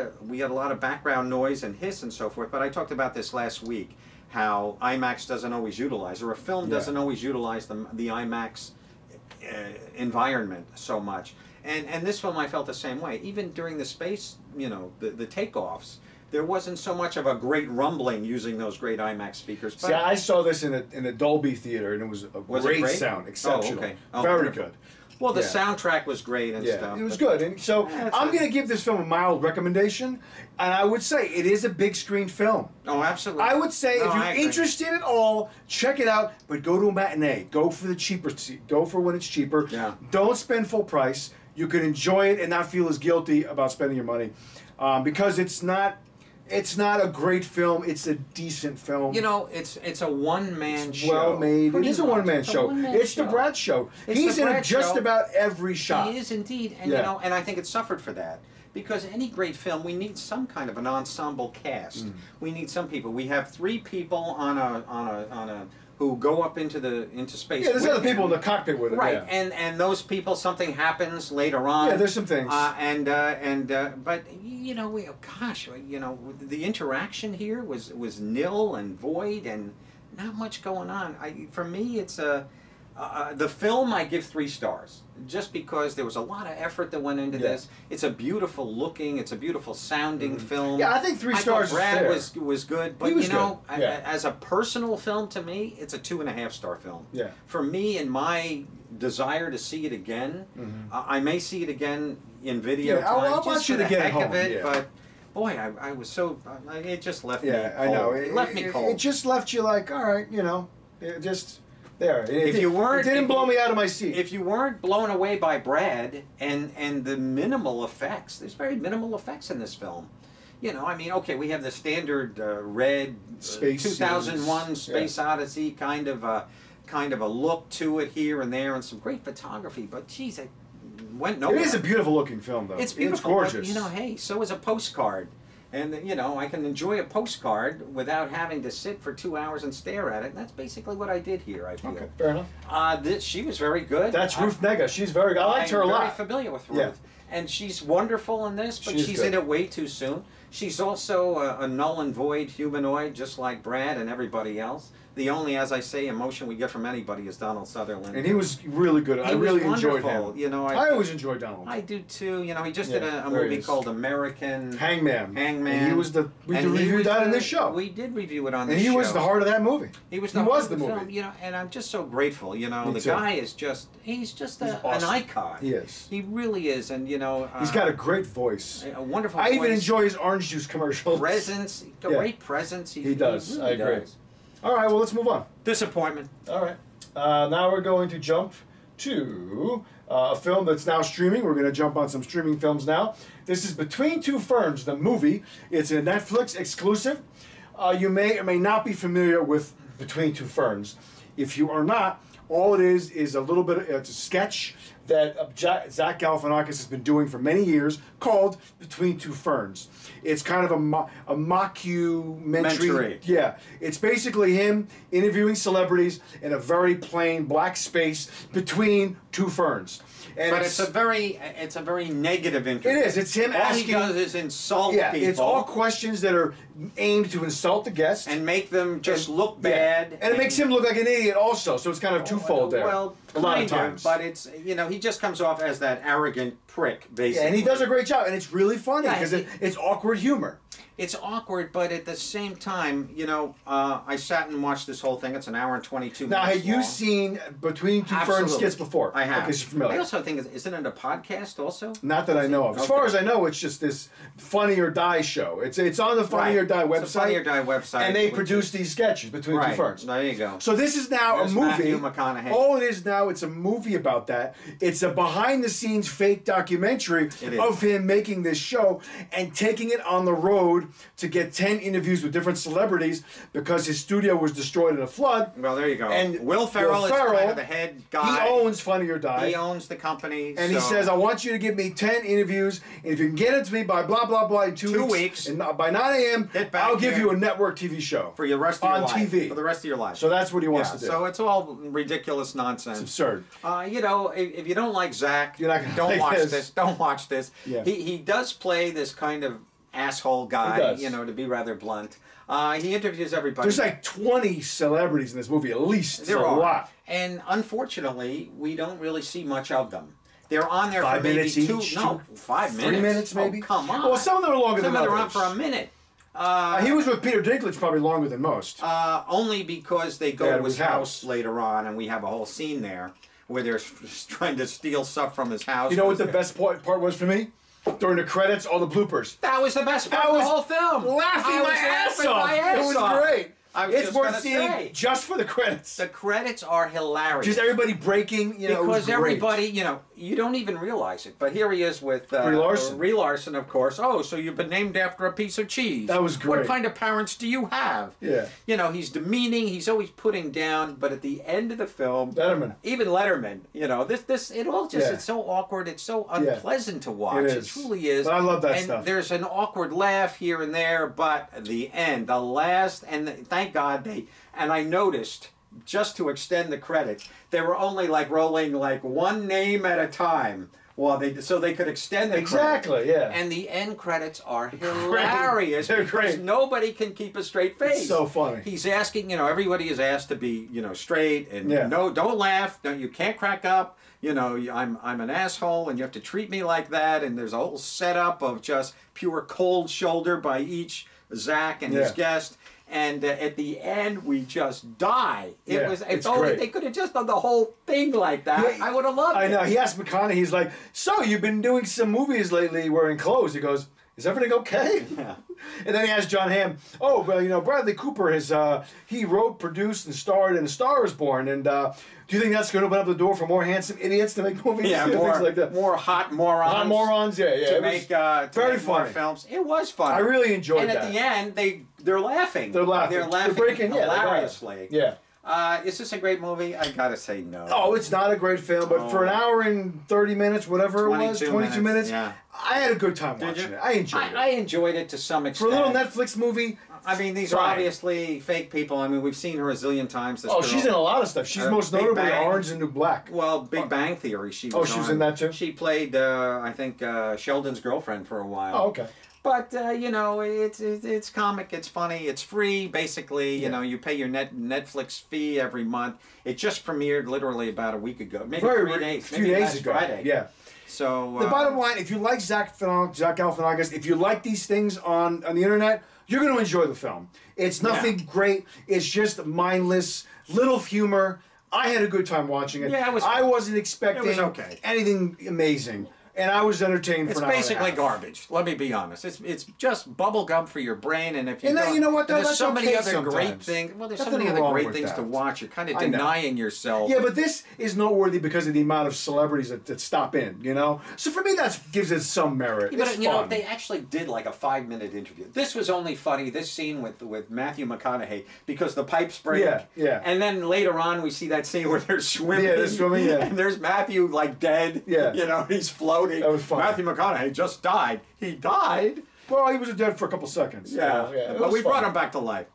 of background noise and hiss and so forth. But I talked about this last week, how IMAX doesn't always utilize, or a film Yeah. doesn't always utilize the IMAX environment so much. And this film, I felt the same way. Even during the space, you know, the takeoffs, there wasn't so much of a great rumbling using those great IMAX speakers. But See, I saw this in a Dolby theater, and it was a Was it great great? sound, Oh, exceptional, okay. Oh, very perfect. good. well, the yeah. soundtrack was great and Yeah, stuff. it was but- good, and so Yeah, it's I'm a- going to give this film a mild recommendation, and I would say it is a big screen film. Oh, absolutely. I would say No, if I you're agree. interested at all, check it out, but go to a matinee. Go for the cheaper seat. Go for when it's cheaper. Yeah. Don't spend full price. You can enjoy it and not feel as guilty about spending your money, because it's not a great film. It's a decent film. You know, it's a one-man It's show. well made. It pretty is a much. one-man It's a show. one-man It's the show. Brad show. It's He's the in Brad just show. about every shot. He is indeed, and Yeah. you know, and I think it suffered for that because any great film, we need some kind of an ensemble cast. Mm. We need some people. We have 3 people on a who go up into space. Yeah, there's with other people in him. the cockpit with him. Right, Yeah. and those people, something happens later on. Yeah, there's some things. But you know, gosh, you know, the interaction here was nil and void and not much going on. For me, it's the film I give 3 stars just because there was a lot of effort that went into Yeah. this. It's a beautiful looking, it's a beautiful sounding film. Yeah, I think 3 stars thought Brad is fair. was good, but He was you know, good, yeah. as a personal film to me, it's a 2.5 star film. Yeah. For me and my desire to see it again, I may see it again in video Mm-hmm. Yeah, I'll time watch just for it the again at heck of home, it, yeah. but boy, I was so it just left me Yeah, cold. I know. It left me cold. It just left you like, all right, you know, it just there. If you weren't- it didn't if blow you- me out of my seat. If you weren't blown away by Brad and the minimal effects, there's very minimal effects in this film. You know, I mean, okay, we have the standard red Space 2001 Space Odyssey kind of a look to it here and there, and some great photography. But geez, it went nowhere. It is a beautiful looking film, though. It's beautiful. It's gorgeous. But, you know, hey, so is a postcard. And, you know, I can enjoy a postcard without having to sit for 2 hours and stare at it. And that's basically what I did here, I feel. Okay, fair enough. She was very good. That's Ruth Negga. She's very good. I liked her a lot. I'm very familiar with Ruth. Yeah. And she's wonderful in this, but she's good. in it way too soon. She's also a null and void humanoid, just like Brad and everybody else. The only, as I say, emotion we get from anybody is Donald Sutherland. And he was really good. I really enjoyed him. You know, I always enjoyed Donald. I do too. You know, he just did a movie called American Hangman. And he was we reviewed that in this show. We did review it on this show. And he was the heart of that movie. He was the movie. Film, you know, and I'm just so grateful. You know, guy is he's just an icon. He is. He really is, and you know, he's got a great voice. A wonderful. I even enjoy his orange juice commercials. Presence, great presence. He does. He really I agree. does. All right, well, let's move on. Disappointment. All right. Now we're going to jump to a film that's now streaming. We're going to jump on some streaming films now. This is Between Two Ferns, the movie. It's a Netflix exclusive. You may or may not be familiar with Between Two Ferns. If you are not, all it is a little bit, it's a sketch that Zach Galifianakis has been doing for many years called Between Two Ferns. It's kind of a mockumentary. Yeah. It's basically him interviewing celebrities in a very plain black space between two ferns. And but it's a very negative interview. It is. It's him asking. All he does is insult people. It's all questions that are aimed to insult the guest and make them just look bad. And it makes him look like an idiot also. So it's kind of twofold there. Well, a lot of times. But it's, you know, he just comes off as that arrogant prick, basically. Yeah, and he does a great job, and it's really funny because it's awkward humor. It's awkward, but at the same time, you know, I sat and watched this whole thing. It's an hour and 22 minutes Now, have you long. seen Between Two Ferns skits before? I have. Okay, so you're familiar. I also think, isn't it a podcast also? Not that I know of. As far as I know, it's just this Funny or Die show. It's on the Funny or Die website. It's a Funny or Die website. And they produce these sketches, Between Two Ferns. There you go. So this is now a movie. Matthew McConaughey. All it is now, it's a movie about that. It's a behind-the-scenes fake documentary of him making this show and taking it on the road to get 10 interviews with different celebrities because his studio was destroyed in a flood. Well, there you go. And Will Ferrell is kind of the head guy. He owns Funny or Die. He owns the company. And he says, I want you to give me 10 interviews, and if you can get it to me by blah, blah, blah in 2 weeks, and by 9 a.m., I'll give you a network TV show. For your rest of your life. On TV. For the rest of your life. So that's what he wants to do. So it's all ridiculous nonsense. It's absurd. You know, if you don't like Zach, you're not gonna don't like watch this. this. Don't watch this. Yeah. He does play this kind of asshole guy, you know, to be rather blunt. He interviews everybody. There's like 20 celebrities in this movie, at least. There are. A lot. And unfortunately, we don't really see much of them. They're on there 5 for maybe minutes each? 5 minutes. 3 minutes, maybe? Oh, come on. Well, some of them are longer than others. Some of them are on for a minute. He was with Peter Dinklage probably longer than most. Only because they go to his house later on, and we have a whole scene there where they're trying to steal stuff from his house. You know what the best part was for me? During the credits, all the bloopers. That was the best part of the whole film. Laughing my ass off. It was great. It's worth seeing just for the credits. The credits are hilarious. Just everybody breaking, you know, because everybody, you know, you don't even realize it. But here he is with Brie Larson. Brie Larson, of course. Oh, so you've been named after a piece of cheese. That was great. What kind of parents do you have? Yeah. You know, he's demeaning. He's always putting down. But at the end of the film, even Letterman, you know, it all just it's so awkward. It's so unpleasant to watch. It truly is. But I love that stuff. And there's an awkward laugh here and there, but the end, the last, and thank God and I noticed, just to extend the credits, they were only like rolling like one name at a time so they could extend the credits. Yeah. And the end credits are hilarious They're because nobody can keep a straight face. It's so funny. He's asking, you know, everybody is asked to be, you know, straight and no, don't laugh, no, you can't crack up. You know, I'm an asshole and you have to treat me like that. And there's a whole setup of just pure cold shoulder by each Zach and his guest. And at the end, we just die. If only they could have just done the whole thing like that, I would have loved it. I know. He asked McConaughey, he's like, so you've been doing some movies lately wearing clothes. He goes, is everything okay? Yeah. And then he asked John Hamm, oh, well, you know, Bradley Cooper he wrote, produced, and starred in A Star Is Born, and do you think that's going to open up the door for more handsome idiots to make movies? Yeah, things like that. more hot morons. Hot morons, yeah. To make very more funny. films. It was fun. I really enjoyed that. And at the end, they're laughing. They're laughing. They're breaking, hilariously. Yeah. Is this a great movie? I gotta say no. Oh, it's not a great film, but for an hour and 30 minutes, whatever it was, 22 minutes, yeah. I had a good time watching it. I enjoyed it. I enjoyed it to some extent. For a little Netflix movie, I mean, these are obviously fake people. I mean, we've seen her a zillion times. This girl. She's in a lot of stuff. She's most notably Orange and New Black. Well, Big Bang Theory. She was she was in that too? She played, I think, Sheldon's girlfriend for a while. Oh, okay. But you know, it's comic, it's funny, it's free. Basically, you know, you pay your Netflix fee every month. It just premiered literally about a week ago, maybe 3 days, a few days ago. Friday. Yeah. So the bottom line, if you like Zach Galifianakis, if you like these things on the internet, you're going to enjoy the film. It's nothing great. It's just mindless, little humor. I had a good time watching it. Yeah, it was. I wasn't expecting anything amazing. And I was entertained for an hour and a half. It's basically garbage. Let me be honest. It's just bubble gum for your brain, and if you you know what? Though, there's so many other sometimes. great things. Well, there's so Nothing many other wrong great with things that. to watch. You're kind of denying yourself. Yeah, but this is noteworthy because of the amount of celebrities that stop in. You know, so for me that gives it some merit. Yeah, but it's you know, fun. if they actually did like a 5-minute interview. This was only funny. This scene with Matthew McConaughey because the pipes break. Yeah. And then later on, we see that scene where they're swimming. Yeah, they're swimming. Yeah. And there's Matthew like dead. Yeah. You know, he's floating. That was fun. Matthew McConaughey just died. He died. Well, he was dead for a couple seconds. Yeah. But we brought him back to life.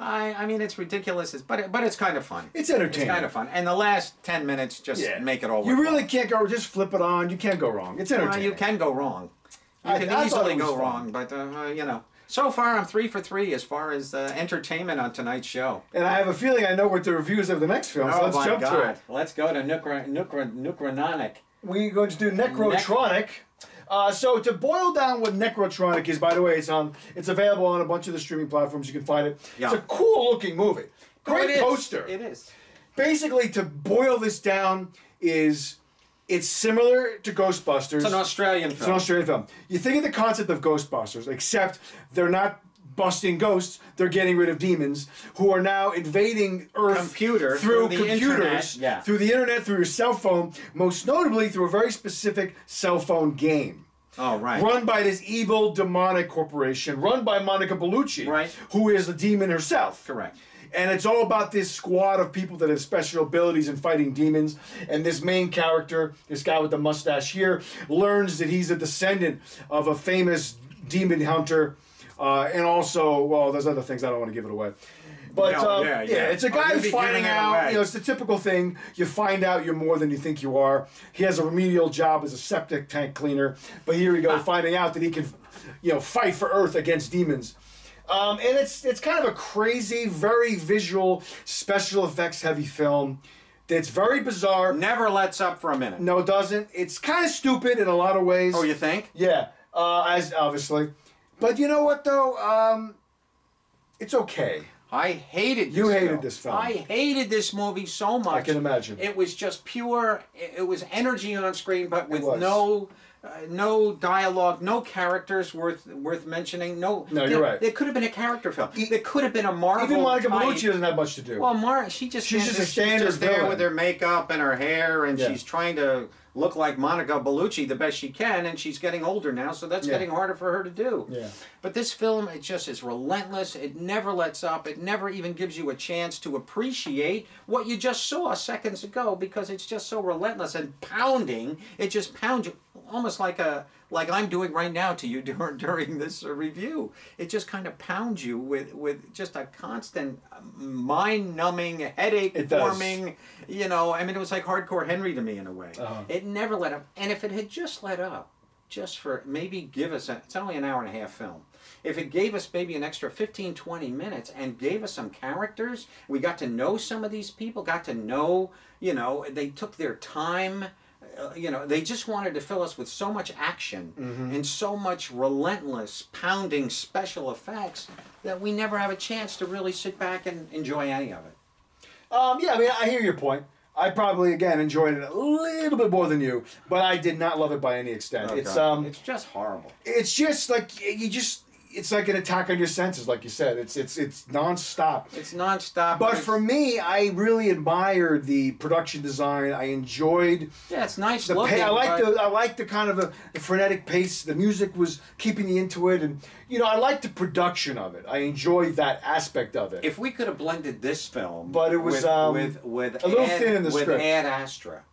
I mean, it's ridiculous, but it's kind of fun. It's entertaining. It's kind of fun. And the last 10 minutes just make it all You really worthwhile. can't go, just flip it on. You can't go wrong. It's entertaining. Well, you can go wrong. You I can easily thought it was go fun. wrong, but, you know. So far, I'm 3 for 3 as far as entertainment on tonight's show. And I have a feeling I know what the reviews of the next film, so Oh, let's my jump God. to it. Let's go to Nektrtronik. We're going to do Nektrtronik. So to boil down what Nektrtronik is, by the way, it's available on a bunch of the streaming platforms. You can find it. Yeah. It's a cool looking movie. Great poster. It is. Basically, to boil this down it's similar to Ghostbusters. It's an Australian film. It's an Australian film. You think of the concept of Ghostbusters, except they're not busting ghosts, they're getting rid of demons who are now invading Earth through the computers, internet, through the internet, through your cell phone, most notably through a very specific cell phone game. Oh, right. Run by this evil demonic corporation, run by Monica Bellucci, who is the demon herself. Correct. And it's all about this squad of people that have special abilities in fighting demons. And this main character, this guy with the mustache here, learns that he's a descendant of a famous demon hunter. And also, well, there's other things, I don't want to give it away. But it's a guy finding out, it's the typical thing. You find out you're more than you think you are. He has a remedial job as a septic tank cleaner. But here we go, finding out that he can, fight for Earth against demons. And it's kind of a crazy, very visual, special effects heavy film. It's very bizarre. Never lets up for a minute. No, it doesn't. It's kind of stupid in a lot of ways. Oh, you think? Yeah, as obviously. But you know what, though? It's okay. I hated this You hated this film. I hated this movie so much. I can imagine. It was just pure, it was energy on screen, but with no dialogue, no characters worth mentioning. No, you're right. It could have been a character film. It could have been a Marvel. Even Monica Bellucci doesn't have much to do. Well, she's just a standard there villain with her makeup and her hair, and she's trying to look like Monica Bellucci the best she can, and she's getting older now, so that's getting harder for her to do. Yeah. But this film, it just is relentless. It never lets up. It never even gives you a chance to appreciate what you just saw seconds ago, because it's just so relentless and pounding. It just pounds you, almost like I'm doing right now to you during this review. It just kind of pounds you with just a constant mind-numbing, headache-forming, I mean, it was like Hardcore Henry to me in a way. It never let up. And if it had just let up, just for maybe give us, it's only an hour and a half film. If it gave us maybe an extra 15, 20 minutes and gave us some characters, we got to know some of these people, got to know, they took their time. They just wanted to fill us with so much action and so much relentless, pounding special effects that we never have a chance to really sit back and enjoy any of it. I mean, I hear your point. I probably again enjoyed it a little bit more than you, but I did not love it by any extent. Oh, it's just horrible. It's just like it's like an attack on your senses, like you said. It's nonstop. It's nonstop. But for me, I really admired the production design. I enjoyed. Yeah, it's nice the looking. I like the kind of the frenetic pace. The music was keeping you into it, and I like the production of it. I enjoyed that aspect of it. If we could have blended this film, but it was with a little thin in the with script. Ad Astra.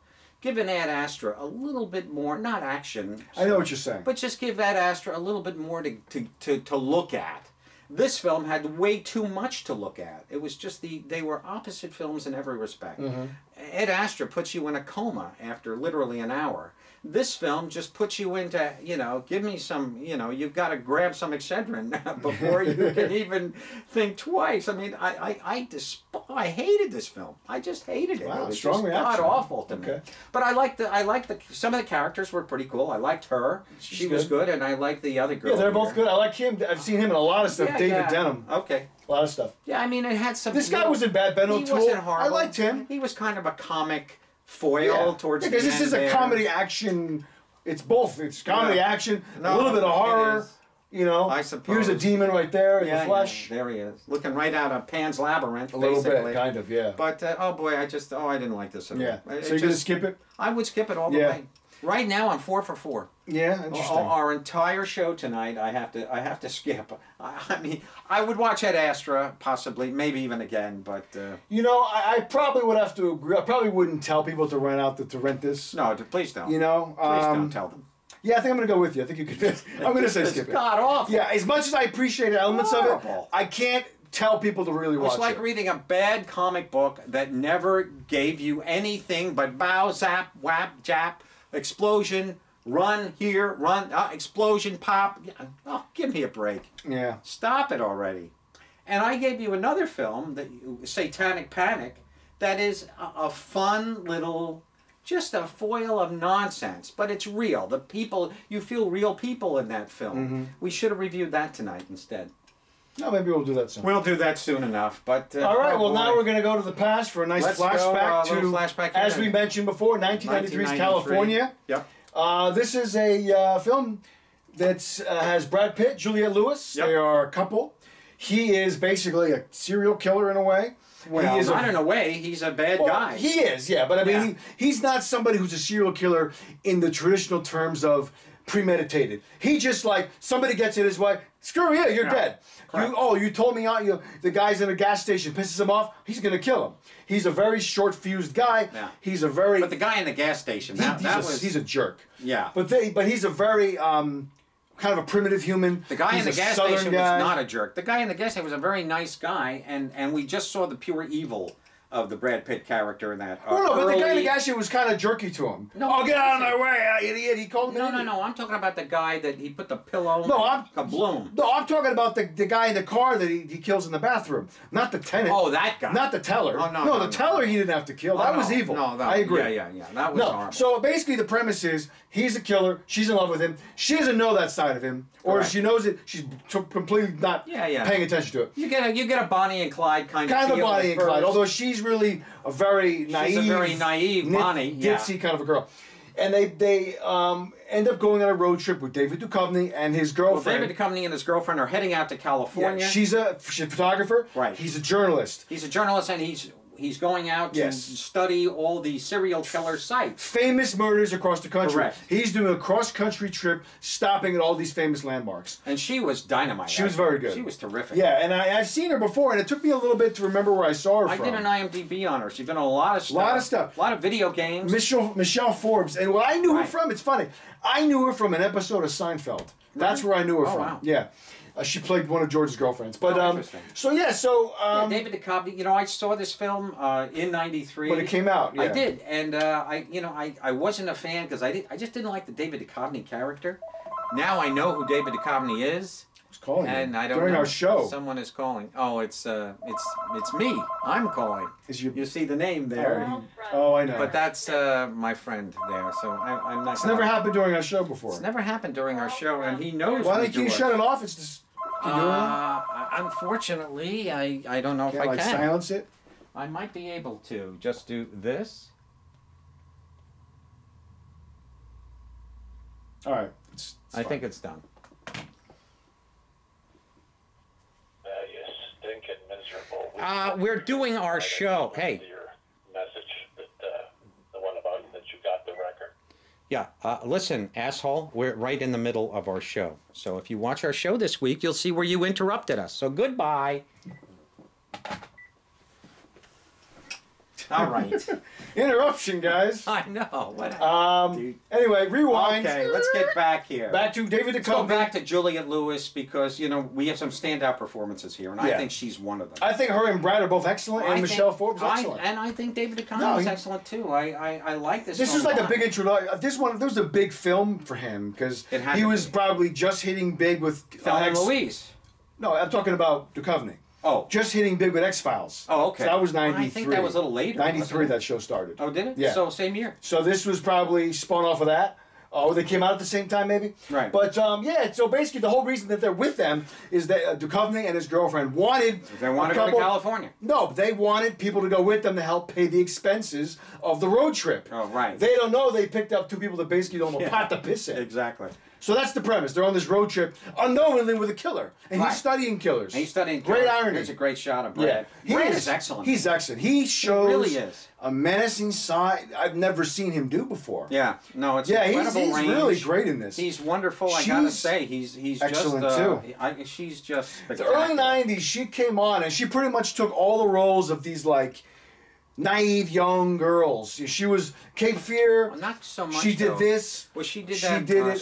Give an Ad Astra a little bit more, not action. I know what you're saying. But just give Ad Astra a little bit more to look at. This film had way too much to look at. It was just they were opposite films in every respect. Mm-hmm. Ad Astra puts you in a coma after literally an hour. This film just puts you into, give me some, you've got to grab some Excedrin before you can even think twice. I mean, I hated this film. I just hated it. Wow, it was strong just reaction. god-awful to me. But I liked some of the characters were pretty cool. I liked her. She was good, and I liked the other girl. Yeah, they're both good. I like him. I've seen him in a lot of stuff. Yeah, David Denham. Okay. A lot of stuff. Yeah, I mean, it had some... This guy wasn't bad, Ben O'Toole. He wasn't horrible. I liked him. He was kind of a comic foil towards the end. Because this is a comedy action... It's both. It's comedy action, a little bit of horror. I suppose. Here's a demon right there in the flesh. Yeah, there he is, looking right out of Pan's Labyrinth. A little bit, kind of, yeah. But oh boy, I didn't like this at all. Yeah. So you're gonna skip it? I would skip it all the way. Right now, I'm 4 for 4. Yeah, interesting. Our entire show tonight, I have to skip. I mean, I would watch Ad Astra, possibly, maybe even again, but. I probably would have to agree. I probably wouldn't tell people to rent this. No, please don't. Please don't tell them. Yeah, I think I'm going to go with you. I think you could. I'm going to say skip it. It's god awful. Yeah, as much as I appreciate elements of it, I can't tell people to really watch it. It's like reading a bad comic book that never gave you anything but bow, zap, whap, jap, explosion, run here, run, explosion, pop. Oh, give me a break. Yeah. Stop it already. And I gave you another film, Satanic Panic, that is a fun little... just a foil of nonsense, but it's real. The people, you feel real people in that film. Mm-hmm. We should have reviewed that tonight instead. No, maybe we'll do that soon. We'll do that soon enough. But all right, well, now we're going to go to the past for a nice flashback to, as we mentioned before, 1993's California. Yep. This is a film that has Brad Pitt, Juliette Lewis. Yep. They are a couple. He is basically a serial killer in a way. Well, not in a way. He's a bad guy. He is, yeah. But I mean, he's not somebody who's a serial killer in the traditional terms of premeditated. He just like, somebody gets in his way, screw you, you're dead. You told me the guy's in a gas station, pisses him off, he's going to kill him. He's a very short-fused guy. Yeah. He's a very... But the guy in the gas station, he's a jerk. Yeah. But he's a very... kind of a primitive human. The guy in the gas station was not a jerk. The guy in the gas station was a very nice guy, and we just saw the pure evil of the Brad Pitt character in that. But the guy in the gas station was kind of jerky to him. No, get out of my way, idiot! He called him. No. I'm talking about the guy that he put the pillow. Kabloom. No, I'm talking about the guy in the car that he kills in the bathroom, not the tenant. Oh, that guy. Not the teller. Oh, no, the teller he didn't have to kill. That was evil. No, I agree. Yeah. That was horrible. So basically, the premise is he's a killer. She's in love with him. She doesn't know that side of him, or if she knows it, she's completely not paying attention to it. You get a Bonnie and Clyde kind of a Bonnie and Clyde, although she's really a very naive, Bonnie, ditzy kind of a girl. And they end up going on a road trip with David Duchovny and his girlfriend. Well, David Duchovny and his girlfriend are heading out to California. Yeah, she's a photographer. Right. He's a journalist. He's a journalist, and he's going out to study all the serial killer sites. Famous murders across the country. Correct. He's doing a cross-country trip, stopping at all these famous landmarks. And she was dynamite. She was very good. She was terrific. Yeah, and I've seen her before, and it took me a little bit to remember where I saw her from. I did an IMDb on her. She's been in a lot of stuff. A lot of video games. Michelle Forbes. And what I knew her from, it's funny, I knew her from an episode of Seinfeld. That's where I knew her from. Wow. Yeah. She played one of George's girlfriends. But interesting. David Duchovny, I saw this film in '93 when it came out. Yeah. I did, and I wasn't a fan because I just didn't like the David Duchovny character. Now I know who David Duchovny is. Who's calling? And I don't during know. Our show. Someone is calling. Oh, it's me. I'm calling. You see the name there? Oh, I know. But that's my friend there, so I'm not. It's never happened during our show before. It's never happened during our show, and he knows. Why don't you shut it off? It's just. Unfortunately, I don't know if I can. Silence it? I might be able to just do this. All right. I think it's done. You stinking miserable. We're doing our show. Hey. Your message that the one about that you got the record. Yeah, listen, asshole, we're right in the middle of our show. So if you watch our show this week, you'll see where you interrupted us. So goodbye. All right. Interruption, guys. I know. What Anyway, rewind. Okay, let's get back here. Back to David Let's go Duchovny. back to Juliette Lewis because, you know, we have some standout performances here, and I Yeah. think she's one of them. I think her and Brad are both excellent, and Michelle Forbes excellent. And I think David Duchovny No, is he- excellent, too. I like this This film is like a lot. big introduction. This was a big film for him because It had he to was be. probably just hitting big with Thelma and Louise. No, I'm talking about Duchovny. Oh. Just hitting big with X-Files. Oh, okay. So that was Well, 93. I think that was a little later. 93 wasn't it? that show started. Oh, did it? Yeah. So same year. So this was probably spun off of that. Oh, they came out at the same time, maybe? Right. But, yeah, so basically the whole reason that they're with them is that Duchovny and his girlfriend wanted... They want to go to California. No, they wanted people to go with them to help pay the expenses of the road trip. Oh, right. They don't know they picked up two people that basically don't know pot to piss in. Exactly. So that's the premise. They're on this road trip unknowingly with a killer. And Right. he's studying killers. And he's studying. Great irony. There's a great shot of Yeah. Brad. Brad is excellent. He's excellent. He shows really is. a menacing side I've never seen him do before. Yeah. No, it's Yeah, he's incredible range. really great in this. He's wonderful. I gotta She's say, he's excellent, just too. she's just The spectacular. early 90s, she came on and she pretty much took all the roles of these, like, naive young girls. She was Cape Fear. Well, not so much. She did though. this. Well, she did She that. did it.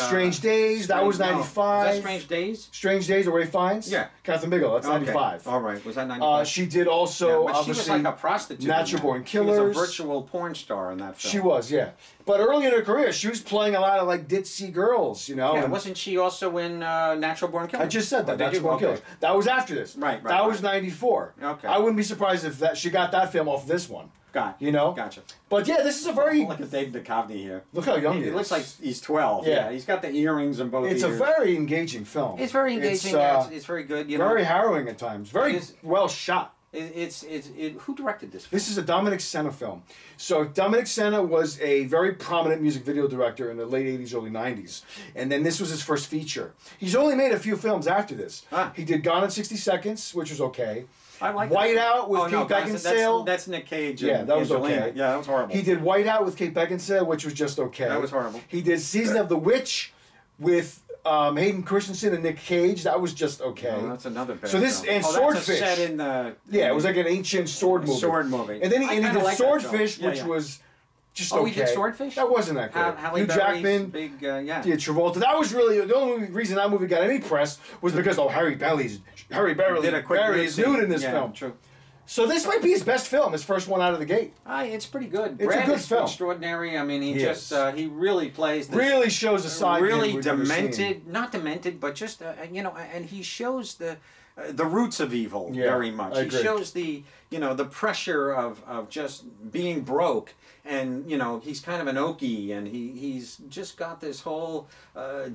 Strange Days. That was Strange- no. 95. Was that Strange Days? Strange Days of Ray Fiennes? Yeah. Catherine Bigelow. That's Okay. 95. All right. Was that 95? She did also, but she was obviously, like a prostitute. Natural in that. Born She was Killers. a virtual porn star in that film. She was, yeah. But early in her career, she was playing a lot of, like, ditzy girls, you know? Yeah, and wasn't she also in Natural Born Killers? I just said that. Oh, did Natural you? Born Okay. Killers. That was after this. Right, That was right. 94. Okay. I wouldn't be surprised if she got that film off this one. Got You know? Gotcha. But yeah, this is a very... Look at David Duchovny here. Look how young he He is. looks like he's 12. Yeah. He's got the earrings in both It's a ears. very engaging film. It's very engaging. It's very good. You know, very harrowing at times. Very It is- well shot. Who directed this film? This is a Dominic Sena film. So Dominic Sena was a very prominent music video director in the late 80s, early 90s. And then this was his first feature. He's only made a few films after this. Ah. He did Gone in 60 Seconds, which was okay. I like Whiteout with oh, Kate no, Beckinsale. That's Nick Cage. Yeah, and that was Angelina. okay. Yeah, that was horrible. He did Whiteout with Kate Beckinsale, which was just okay. That was horrible. He did Season of the Witch with Hayden Christensen and Nick Cage. That was just okay. Oh, that's another bad So this film. and That's Swordfish. set in the Yeah, it was like an ancient sword movie. sword movie. And then I he kinda did like that Swordfish, film. Yeah, which yeah. was just Oh, okay. he did Swordfish? That wasn't that good. Halle Hugh Berry's Jackman, big, yeah. Travolta. That was really the only reason that movie got any press was because Harry Berry Did a quick is lip-sync. nude in this Yeah, film. True. So this might be his best film, his first one out of the gate. It's pretty good. It's a Brad good is film. extraordinary. I mean, he He just is. he really plays this Really shows a side to him really we've never seen. demented, not demented, but just you know, and he shows the roots of evil Yeah, very much. I He agree. shows the the pressure of just being broke, and he's kind of an okie, and he's just got this whole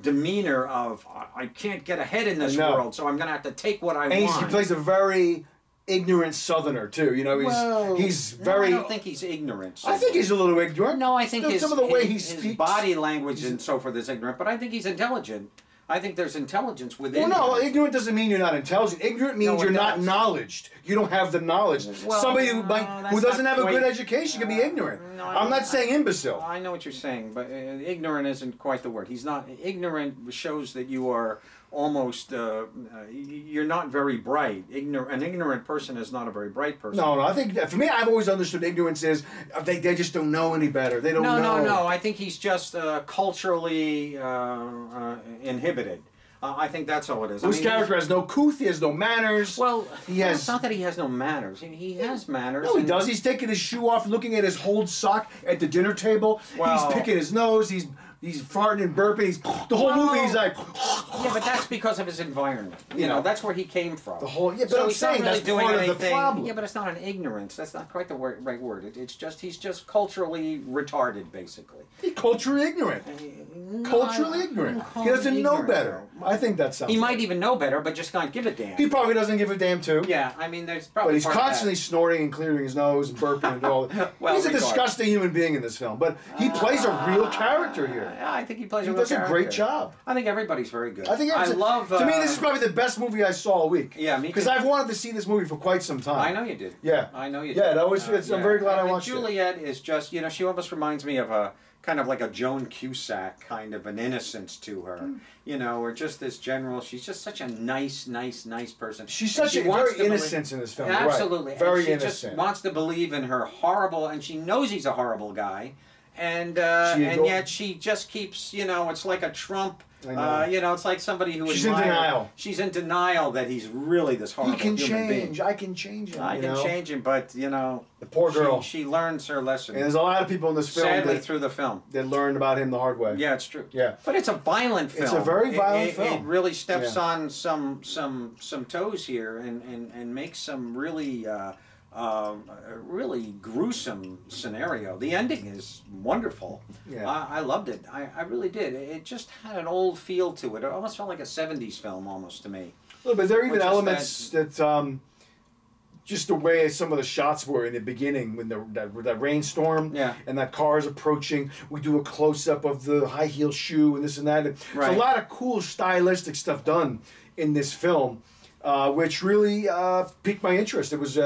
demeanor of I can't get ahead in this I know. world, so I'm gonna have to take what I And want. he plays a very ignorant Southerner too. You know, he's very. No, I don't think he's ignorant. I think he's a little ignorant. No, I think some of the way he his speaks. body language and so forth is ignorant, but I think he's intelligent. I think there's intelligence within Well, no, him. ignorant doesn't mean you're not intelligent. Ignorant means No, it you're not does. knowledged. You don't have the knowledge. Well, Somebody who, no, who that's doesn't not have a good quite- education can be ignorant. no, I'm not saying imbecile. I know what you're saying, but ignorant isn't quite the word. He's not ignorant. Shows that you are almost you're not very bright. An ignorant person is not a very bright person. No, I think for me, I've always understood ignorance is they just don't know any better. They don't know. No. I think he's just culturally inhibited. I think that's all it is. His character has no couth. He has no manners. Well, he has. it's not that he has no manners. He has manners. No, he and- does. He's taking his shoe off, looking at his hold sock at the dinner table. Well- he's picking his nose. He's farting and burping. The whole movie. He's like. Yeah, but that's because of his environment. You You know, know. that's where he came from. The whole. Yeah, but So I'm he's not saying really that's doing part of the anything. problem. Yeah, but it's not an ignorance. That's not quite the right word. It's just he's just culturally retarded, basically. He's culturally ignorant. culturally ignorant. He doesn't know better. I think that sounds. He might right. even know better, but just can't give a damn. He probably doesn't give a damn too. Yeah, I mean, there's probably. But he's part of constantly snorting and clearing his nose and burping and all. Well, he's a regardless. disgusting human being in this film, but he plays a real character here. Yeah, I think he plays He a real does a character. great job. I think everybody's very good. I think I love. To me, this is probably the best movie I saw all week. Yeah, me Because too. I've wanted to see this movie for quite some time. I know you did. Yeah. I know you Yeah, did. that was. I'm very glad I And watched it. Juliet is just, you know, she almost reminds me of a kind of like a Joan Cusack kind of an innocence to her, you know, or just this general. She's just such a nice person. She's And such she a wants very to innocent in this film. Absolutely, Right. Very and she innocent. just wants to believe in her horrible, and she knows he's a horrible guy, and She yet she just keeps, you know, it's like a Trump. I know. You know, it's like somebody who She's in denial. She's in denial that he's really this horrible He can human being. change. I can change him. I you can know? change him, but you know, The poor girl. She learns her lesson. And there's a lot of people in this film Sadly, through the film. that learned about him the hard way. Yeah, it's true. Yeah. But it's a violent film. It's a very violent It film. really steps Yeah. on some toes here and makes some really really gruesome scenario. The ending is wonderful. Yeah. I loved it. I really did. It just had an old feel to it. It almost felt like a 70s film almost to me. A little bit. There are even Which is elements that just the way some of the shots were in the beginning when that rainstorm Yeah. and that car is approaching. We do a close up of the high heel shoe and this and that. There's Right. a lot of cool stylistic stuff done in this film, which really piqued my interest. It was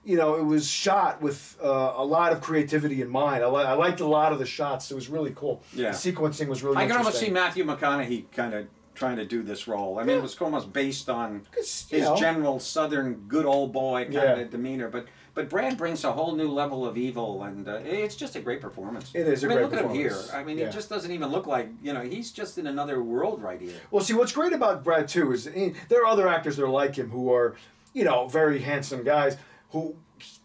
you know, it was shot with a lot of creativity in mind. I liked a lot of the shots. It was really cool. Yeah. The sequencing was really I interesting. can almost see Matthew McConaughey kind of trying to do this role. I mean, Yeah. it was almost based on 'Cause, you his know. general Southern good old boy kind Yeah. of demeanor. But Brad brings a whole new level of evil, and it's just a great performance. It is a I mean, great look at him here. performance. I mean, Yeah. he just doesn't even look like, you know, he's just in another world right here. Well, see, what's great about Brad, too, is there are other actors that are like him who are, you know, very handsome guys who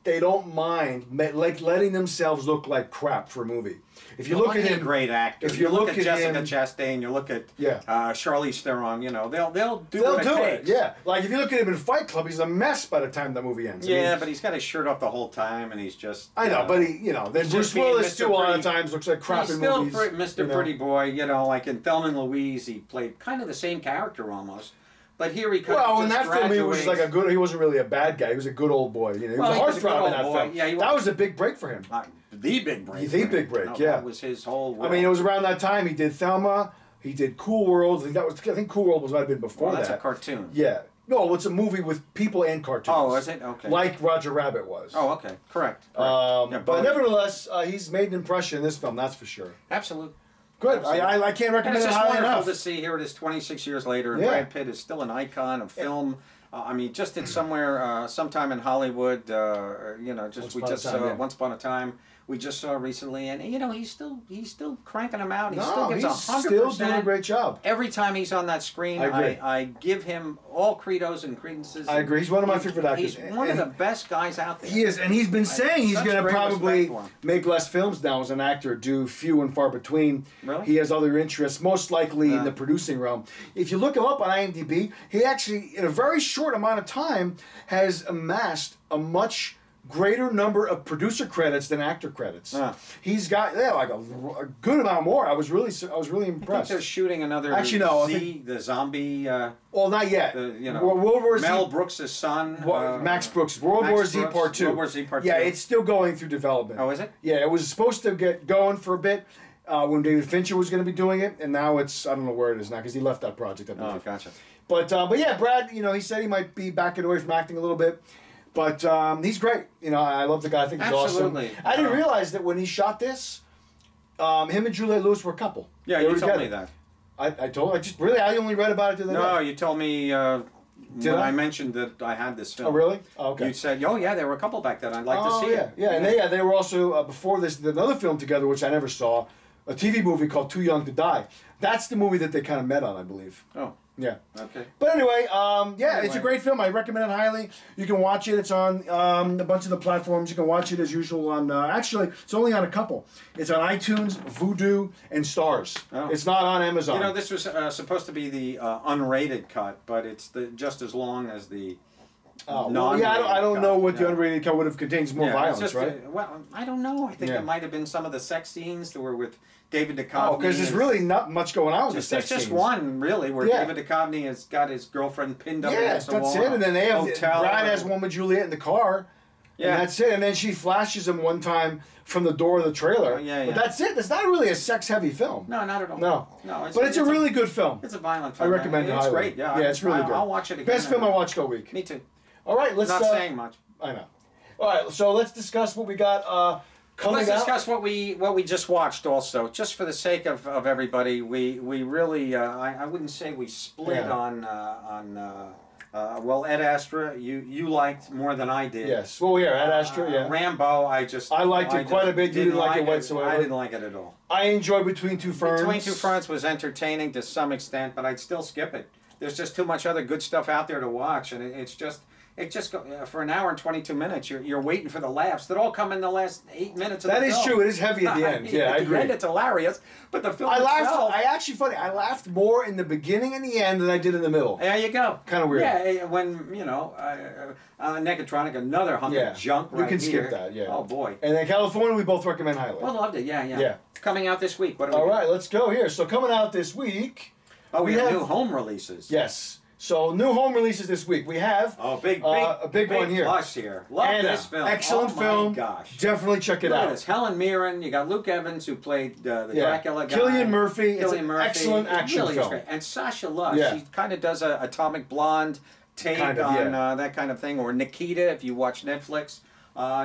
they don't mind like letting themselves look like crap for a movie. If you look at him, great actor. if you look at Jessica him- Chastain, you look at Yeah. Charlize Theron, you know, they'll do they'll what do it it. takes. Yeah, like if you look at him in Fight Club, he's a mess by the time the movie ends. I Yeah, mean, but he's got his shirt off the whole time, and he's just. I know, but he, you know, then he's Bruce just being Willis Mr. too a lot of Pretty. times looks like crap He's in still movies. Mr. you know. Pretty Boy, you know, like in Thelma and Louise, he played kind of the same character almost. But here he kind Well, of in just that film, he was graduates. like a good. He wasn't really a bad guy. He was a good old boy. You know, he Well, was a he was a good heartthrob in old that boy. film. Yeah, he that was. was a big break for him. The big break. The for big him. break, No, yeah. That was his whole world. I mean, it was around that time he did Thelma. He did Cool World. I think Cool World might have been before Well, that's that. a cartoon. Yeah. No, it's a movie with people and cartoons. Oh, is it? Okay. Like Roger Rabbit was. Oh, okay. Correct. Yeah, But both. nevertheless, he's made an impression in this film, that's for sure. Absolutely. Good. Absolutely. I can't And recommend it's it just highly wonderful enough. to see. Here it is 26 years later, and Yeah. Brad Pitt is still an icon of film. I mean, just did somewhere, sometime in Hollywood, you know, just Once we Upon a just Time, saw yeah. Once Upon a Time. We just saw recently, and you know, he's still cranking them out. He still No, gives he's 100%. still doing a great job. Every time he's on that screen, I agree. I give him all credos and credences. I agree. He's one of my favorite actors. He's one of the best guys out there. He is, and he's been saying he's such going to great probably respect for him. make less films now as an actor, do few and far between. Really? He has other interests, most likely in Yeah. the producing realm. If you look him up on IMDb, he actually, in a very short amount of time, has amassed a much greater number of producer credits than actor credits. He's got like a good amount more. I was really I think impressed. they're shooting another Actually, no, I Z, the zombie. Well, not yet. You know, World War Z. Mel Brooks' son. Max Brooks, World Max War Z Brooks, Part 2. World War Z Part Yeah, 2. it's still going through development. Oh, is it? Yeah, it was supposed to get going for a bit when David Fincher was going to be doing it, and now it's, I don't know where it is now, because he left that project, I believe. Oh, gotcha. But yeah, Brad, you know, he said he might be backing away from acting a little bit, but he's great. You know, I love the guy. I think he's Absolutely. awesome. I didn't realize that when he shot this, him and Juliette Lewis were a couple. Yeah, They you were told together. me that. I only read about it the other No, day. you told me when I mentioned that I had this film. Oh, really? Oh, okay. You said, "Oh yeah, there were a couple back then. I'd like to see yeah. it." Yeah, and they were also before this did another film together, which I never saw, a TV movie called Too Young to Die. That's the movie that they kind of met on, I believe. Oh, Yeah. okay. But anyway, it's a Anyway. great film. I recommend it highly. You can watch it. It's on a bunch of the platforms. You can watch it as usual on. Actually, it's only on a couple. It's on iTunes, Vudu, and Stars. Oh. It's not on Amazon. You know, this was supposed to be the unrated cut, but it's just as long as the Oh, well, yeah, I don't know what the unrated cut would have contains more it's violence, just, right? Well, I don't know. I think Yeah. it might have been some of the sex scenes that were with David Duchovny. Oh, because there's really not much going on with the sex There's just scenes. one, really, where David Duchovny has got his girlfriend pinned up against the wall. That's it. And then they have hotel. Brad has one with Juliet in the car. Yeah. And that's it. And then she flashes him one time from the door of the trailer. But that's it. It's not really a sex-heavy film. No, not at all. No. No. But it's a really good film. It's a violent I film. recommend it highly. It's great. Yeah, it's really good. I'll watch it again. Best film I watched all week. Me too. All right, let's. Not saying much. I know. All right, so let's discuss what we got coming Let's out. discuss what we just watched also, just for the sake of everybody. We really I wouldn't say we split on well, Ed Astra you liked more than I did. Yes. Well, yeah, Ed Astra. Yeah. Rambo, I liked it quite a bit. You didn't like it whatsoever. I didn't like it at all. I enjoyed Between Two Ferns. Between Two Ferns was entertaining to some extent, but I'd still skip it. There's just too much other good stuff out there to watch, and it just for an hour and 22 minutes. You're waiting for the laughs that all come in the last 8 minutes of the film. That is true. It is heavy at the end. Yeah, I agree. At the end, it's hilarious, but the film I laughed. itself, I laughed more in the beginning and the end than I did in the middle. there you go. Kind of weird. Yeah, when Nektrtronik, another hunk of junk. You can here. skip that. Yeah. Oh boy. And then California, we both recommend highly. Well, loved it. Yeah. Yeah. Coming out this week. What do we All got? right, let's go here. So coming out this week. Oh, we have new home releases. Yes. So new home releases this week. We have a big one here. Plus here. Love Anna, this film. excellent film. Gosh. Definitely check it Look out. at this. Helen Mirren. You got Luke Evans who played the Dracula guy. Cillian Murphy. It's an Murphy. excellent action Really film. is great. And Sasha Lush. Yeah. She kind of does a Atomic Blonde take Kind of, on that kind of thing, or Nikita if you watch Netflix.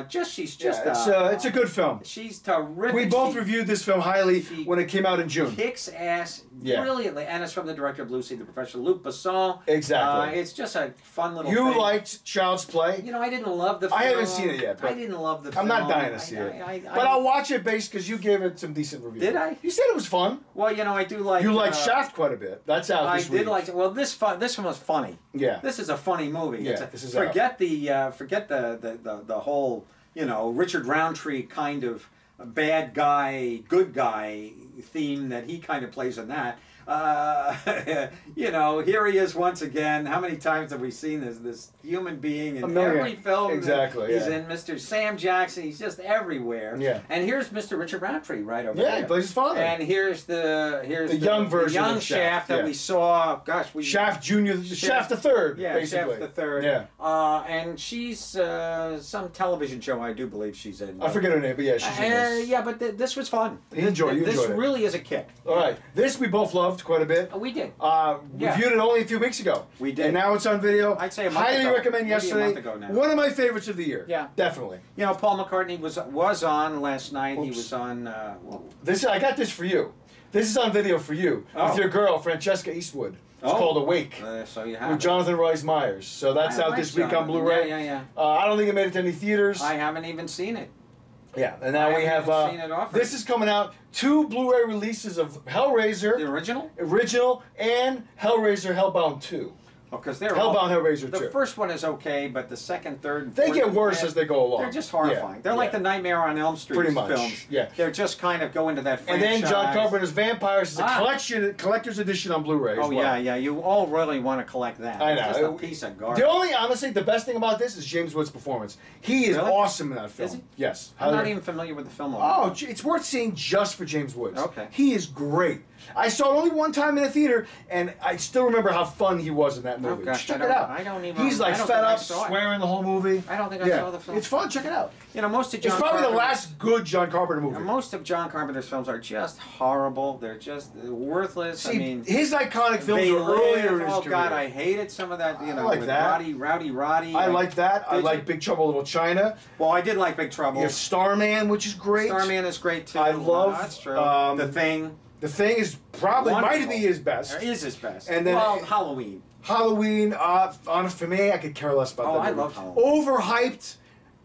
She's just it's a good film. She's terrific. We both reviewed this film highly when it came out in June. Kicks ass brilliantly, and it's from the director of Lucy the Professional, Luc Besson. Exactly. It's just a fun little. You thing. liked Child's Play. You know, I didn't love the film. I haven't seen it yet. But I didn't love the film. I'm not dying to see it. But I'll watch it based because you gave it some decent reviews. Did I? You said it was fun. Well, you know, I do like. You liked Shaft quite a bit. That's out this week. I did like. Well, this one was funny. Yeah. This is a funny movie. Yeah. This is forget the whole Richard Roundtree kind of bad guy, good guy theme that he kind of plays in that. Here he is once again. How many times have we seen this human being in every film? Exactly. He's in Mr. Sam Jackson. He's just everywhere. Yeah. And here's Mr. Richard Roundtree right over there. Yeah, he plays his father. And here's the young version young of Shaft that we saw. Gosh, Shaft Junior, Shaft the Third. Yeah, basically. Shaft the Third. Yeah. And she's some television show I do believe she's in. I forget her name, but yeah, she's in this. Yeah, but this was fun. You enjoyed it. This really is a kick. All right, this we both loved quite a bit. We did. Reviewed it only a few weeks ago. We did. And now it's on video. I'd say a month highly ago. recommend Maybe yesterday. a month ago now. One of my favorites of the year. Yeah. Definitely. You know, Paul McCartney was on last night. He was on. I got this for you. This is on video for you with your girl Francesca Eastwood. It's called Awake. So you have with Jonathan Rhys Meyers. So that's out this week on Blu-ray. Yeah. I don't think it made it to any theaters. I haven't even seen it. Yeah, and now we have. This is coming out. 2 Blu-ray releases of Hellraiser. The original. And Hellraiser Hellbound 2. Because they're Hellbound Hellraiser 2. The first one is okay, but the second, third, and they fourth, get worse as they go along. They're just horrifying. Yeah. They're like the Nightmare on Elm Street Pretty much. films. Yeah. They're just kind of go into that franchise. And then John Carpenter's Vampires is a collector's edition on Blu-ray as well. Yeah. You all really want to collect that. I know. It's just a piece of garbage. Honestly, the best thing about this is James Woods' performance. He is awesome in that film. Is he? Yes. I'm not even familiar with the film. Oh, it's worth seeing just for James Woods. Okay. He is great. I saw it only one time in a theater, and I still remember how fun he was in that movie. Gosh, Check it out. I don't even. He's like fed up, swearing the whole movie. I don't think I saw the film. It's fun. Check it out. You know, most of John. It's probably the last good John Carpenter movie. Most of John Carpenter's films are just horrible. They're just worthless. See, I mean, his iconic films were earlier in his career. God, I hated some of that. You know, like with that. Roddy. I like that. I like Big Trouble in Little China. Well, I did like Big Trouble. You have Starman, which is great. Starman is great too. I love. That's true. The Thing. The Thing is probably might be his best. It is his best. And then Halloween. Halloween, for me, I could care less about that. I love Halloween. Overhyped.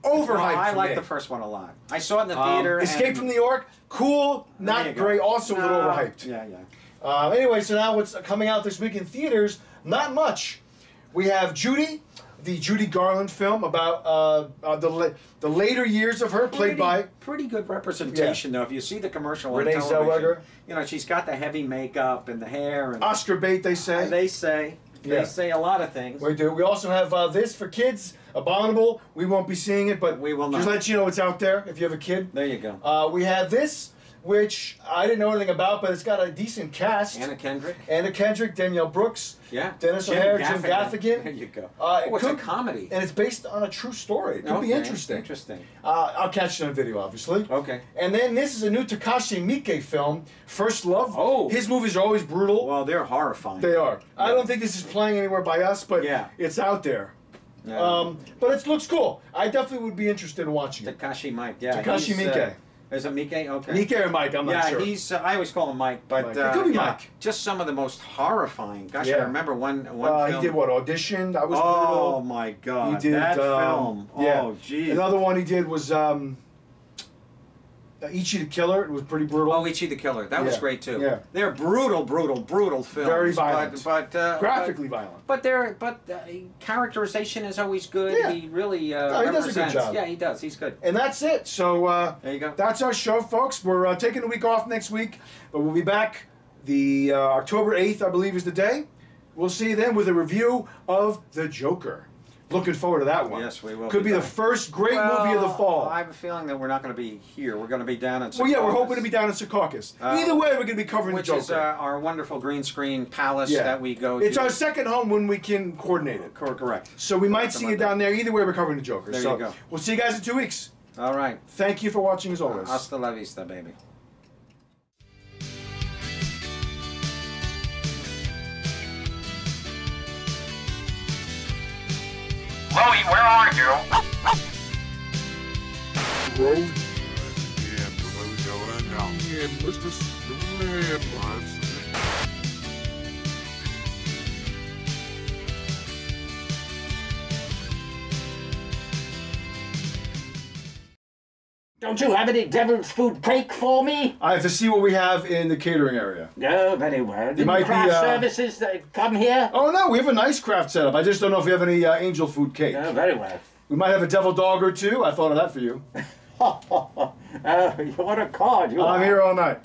I like the first one a lot. I saw it in the theater. Escape from New York, cool, not great, also a little overhyped. Yeah. Anyway, so now what's coming out this week in theaters? Not much. We have Judy, the Judy Garland film about the later years of her, played by pretty good representation though. If you see the commercial Renee on television, Zellweger. you know she's got the heavy makeup and the hair and Oscar bait, they say. They say. They Yeah. say a lot of things. We do. We also have this for kids, Abominable. We won't be seeing it, but We will just not. let you know it's out there if you have a kid. There you go. We have this, which I didn't know anything about, but it's got a decent cast. Anna Kendrick. Anna Kendrick, Danielle Brooks, Yeah. Dennis O'Hare, Jim Gaffigan. There you go. It It's a could- comedy. And it's based on a true story. It could be Okay, interesting. Interesting. I'll catch it on video, obviously. Okay. And then this is a new Takashi Miike film, First Love. Oh. His movies are always brutal. Well, they're horrifying. They are. I don't think this is playing anywhere by us, but Yeah. it's out there. Yeah. But it looks cool. I definitely would be interested in watching it. Takashi Mike. Yeah. Takashi he's, Miike. Is it Miike? Okay. Miike or Mike, I'm Yeah, not sure. he's. I always call him Mike, but Mike. It could be yeah, Mike. just some of the most horrifying. Gosh, Yeah. I remember one He film. did what? Audition? That was Oh brutal. my God! He did that film. yeah. Oh, geez. Another one he did was Ichi the Killer. It was pretty brutal. Oh, Ichi the Killer. That was Yeah. great too. Yeah. They're brutal films. Very violent. But Graphically violent. But characterization is always good. Yeah. He really he does a good represents. job. Yeah, he does. He's good. And that's it. So There you go. that's our show, folks. We're taking a week off next week, but we'll be back the October 8th, I believe, is the day. We'll see you then with a review of The Joker. Looking forward to that one. Yes, we will Could be be the back. first great movie of the fall. I have a feeling that we're not going to be here. We're going to be down in. Well, yeah, we're Secaucus, hoping to be down in Secaucus. Either way, we're going to be covering which The is Joker. our wonderful green screen palace Yeah. that we go to. It's our second home when we can coordinate it. Correct. So we might see Something you like that. down there. Either way, we're covering The Joker. There so you go. We'll see you guys in 2 weeks. All right. Thank you for watching as always. Hasta la vista, baby. Louie, where are you? Road. Yeah, where we going now? Yeah, let's just do it. Don't you have any devil's food cake for me? I have to see what we have in the catering area. No, very well. might be, Craft services that come here? Oh no, we have a nice craft setup. I just don't know if we have any angel food cake. Oh, very well. We might have a devil dog or two. I thought of that for you. Oh, you're a card. You I'm are. here all night.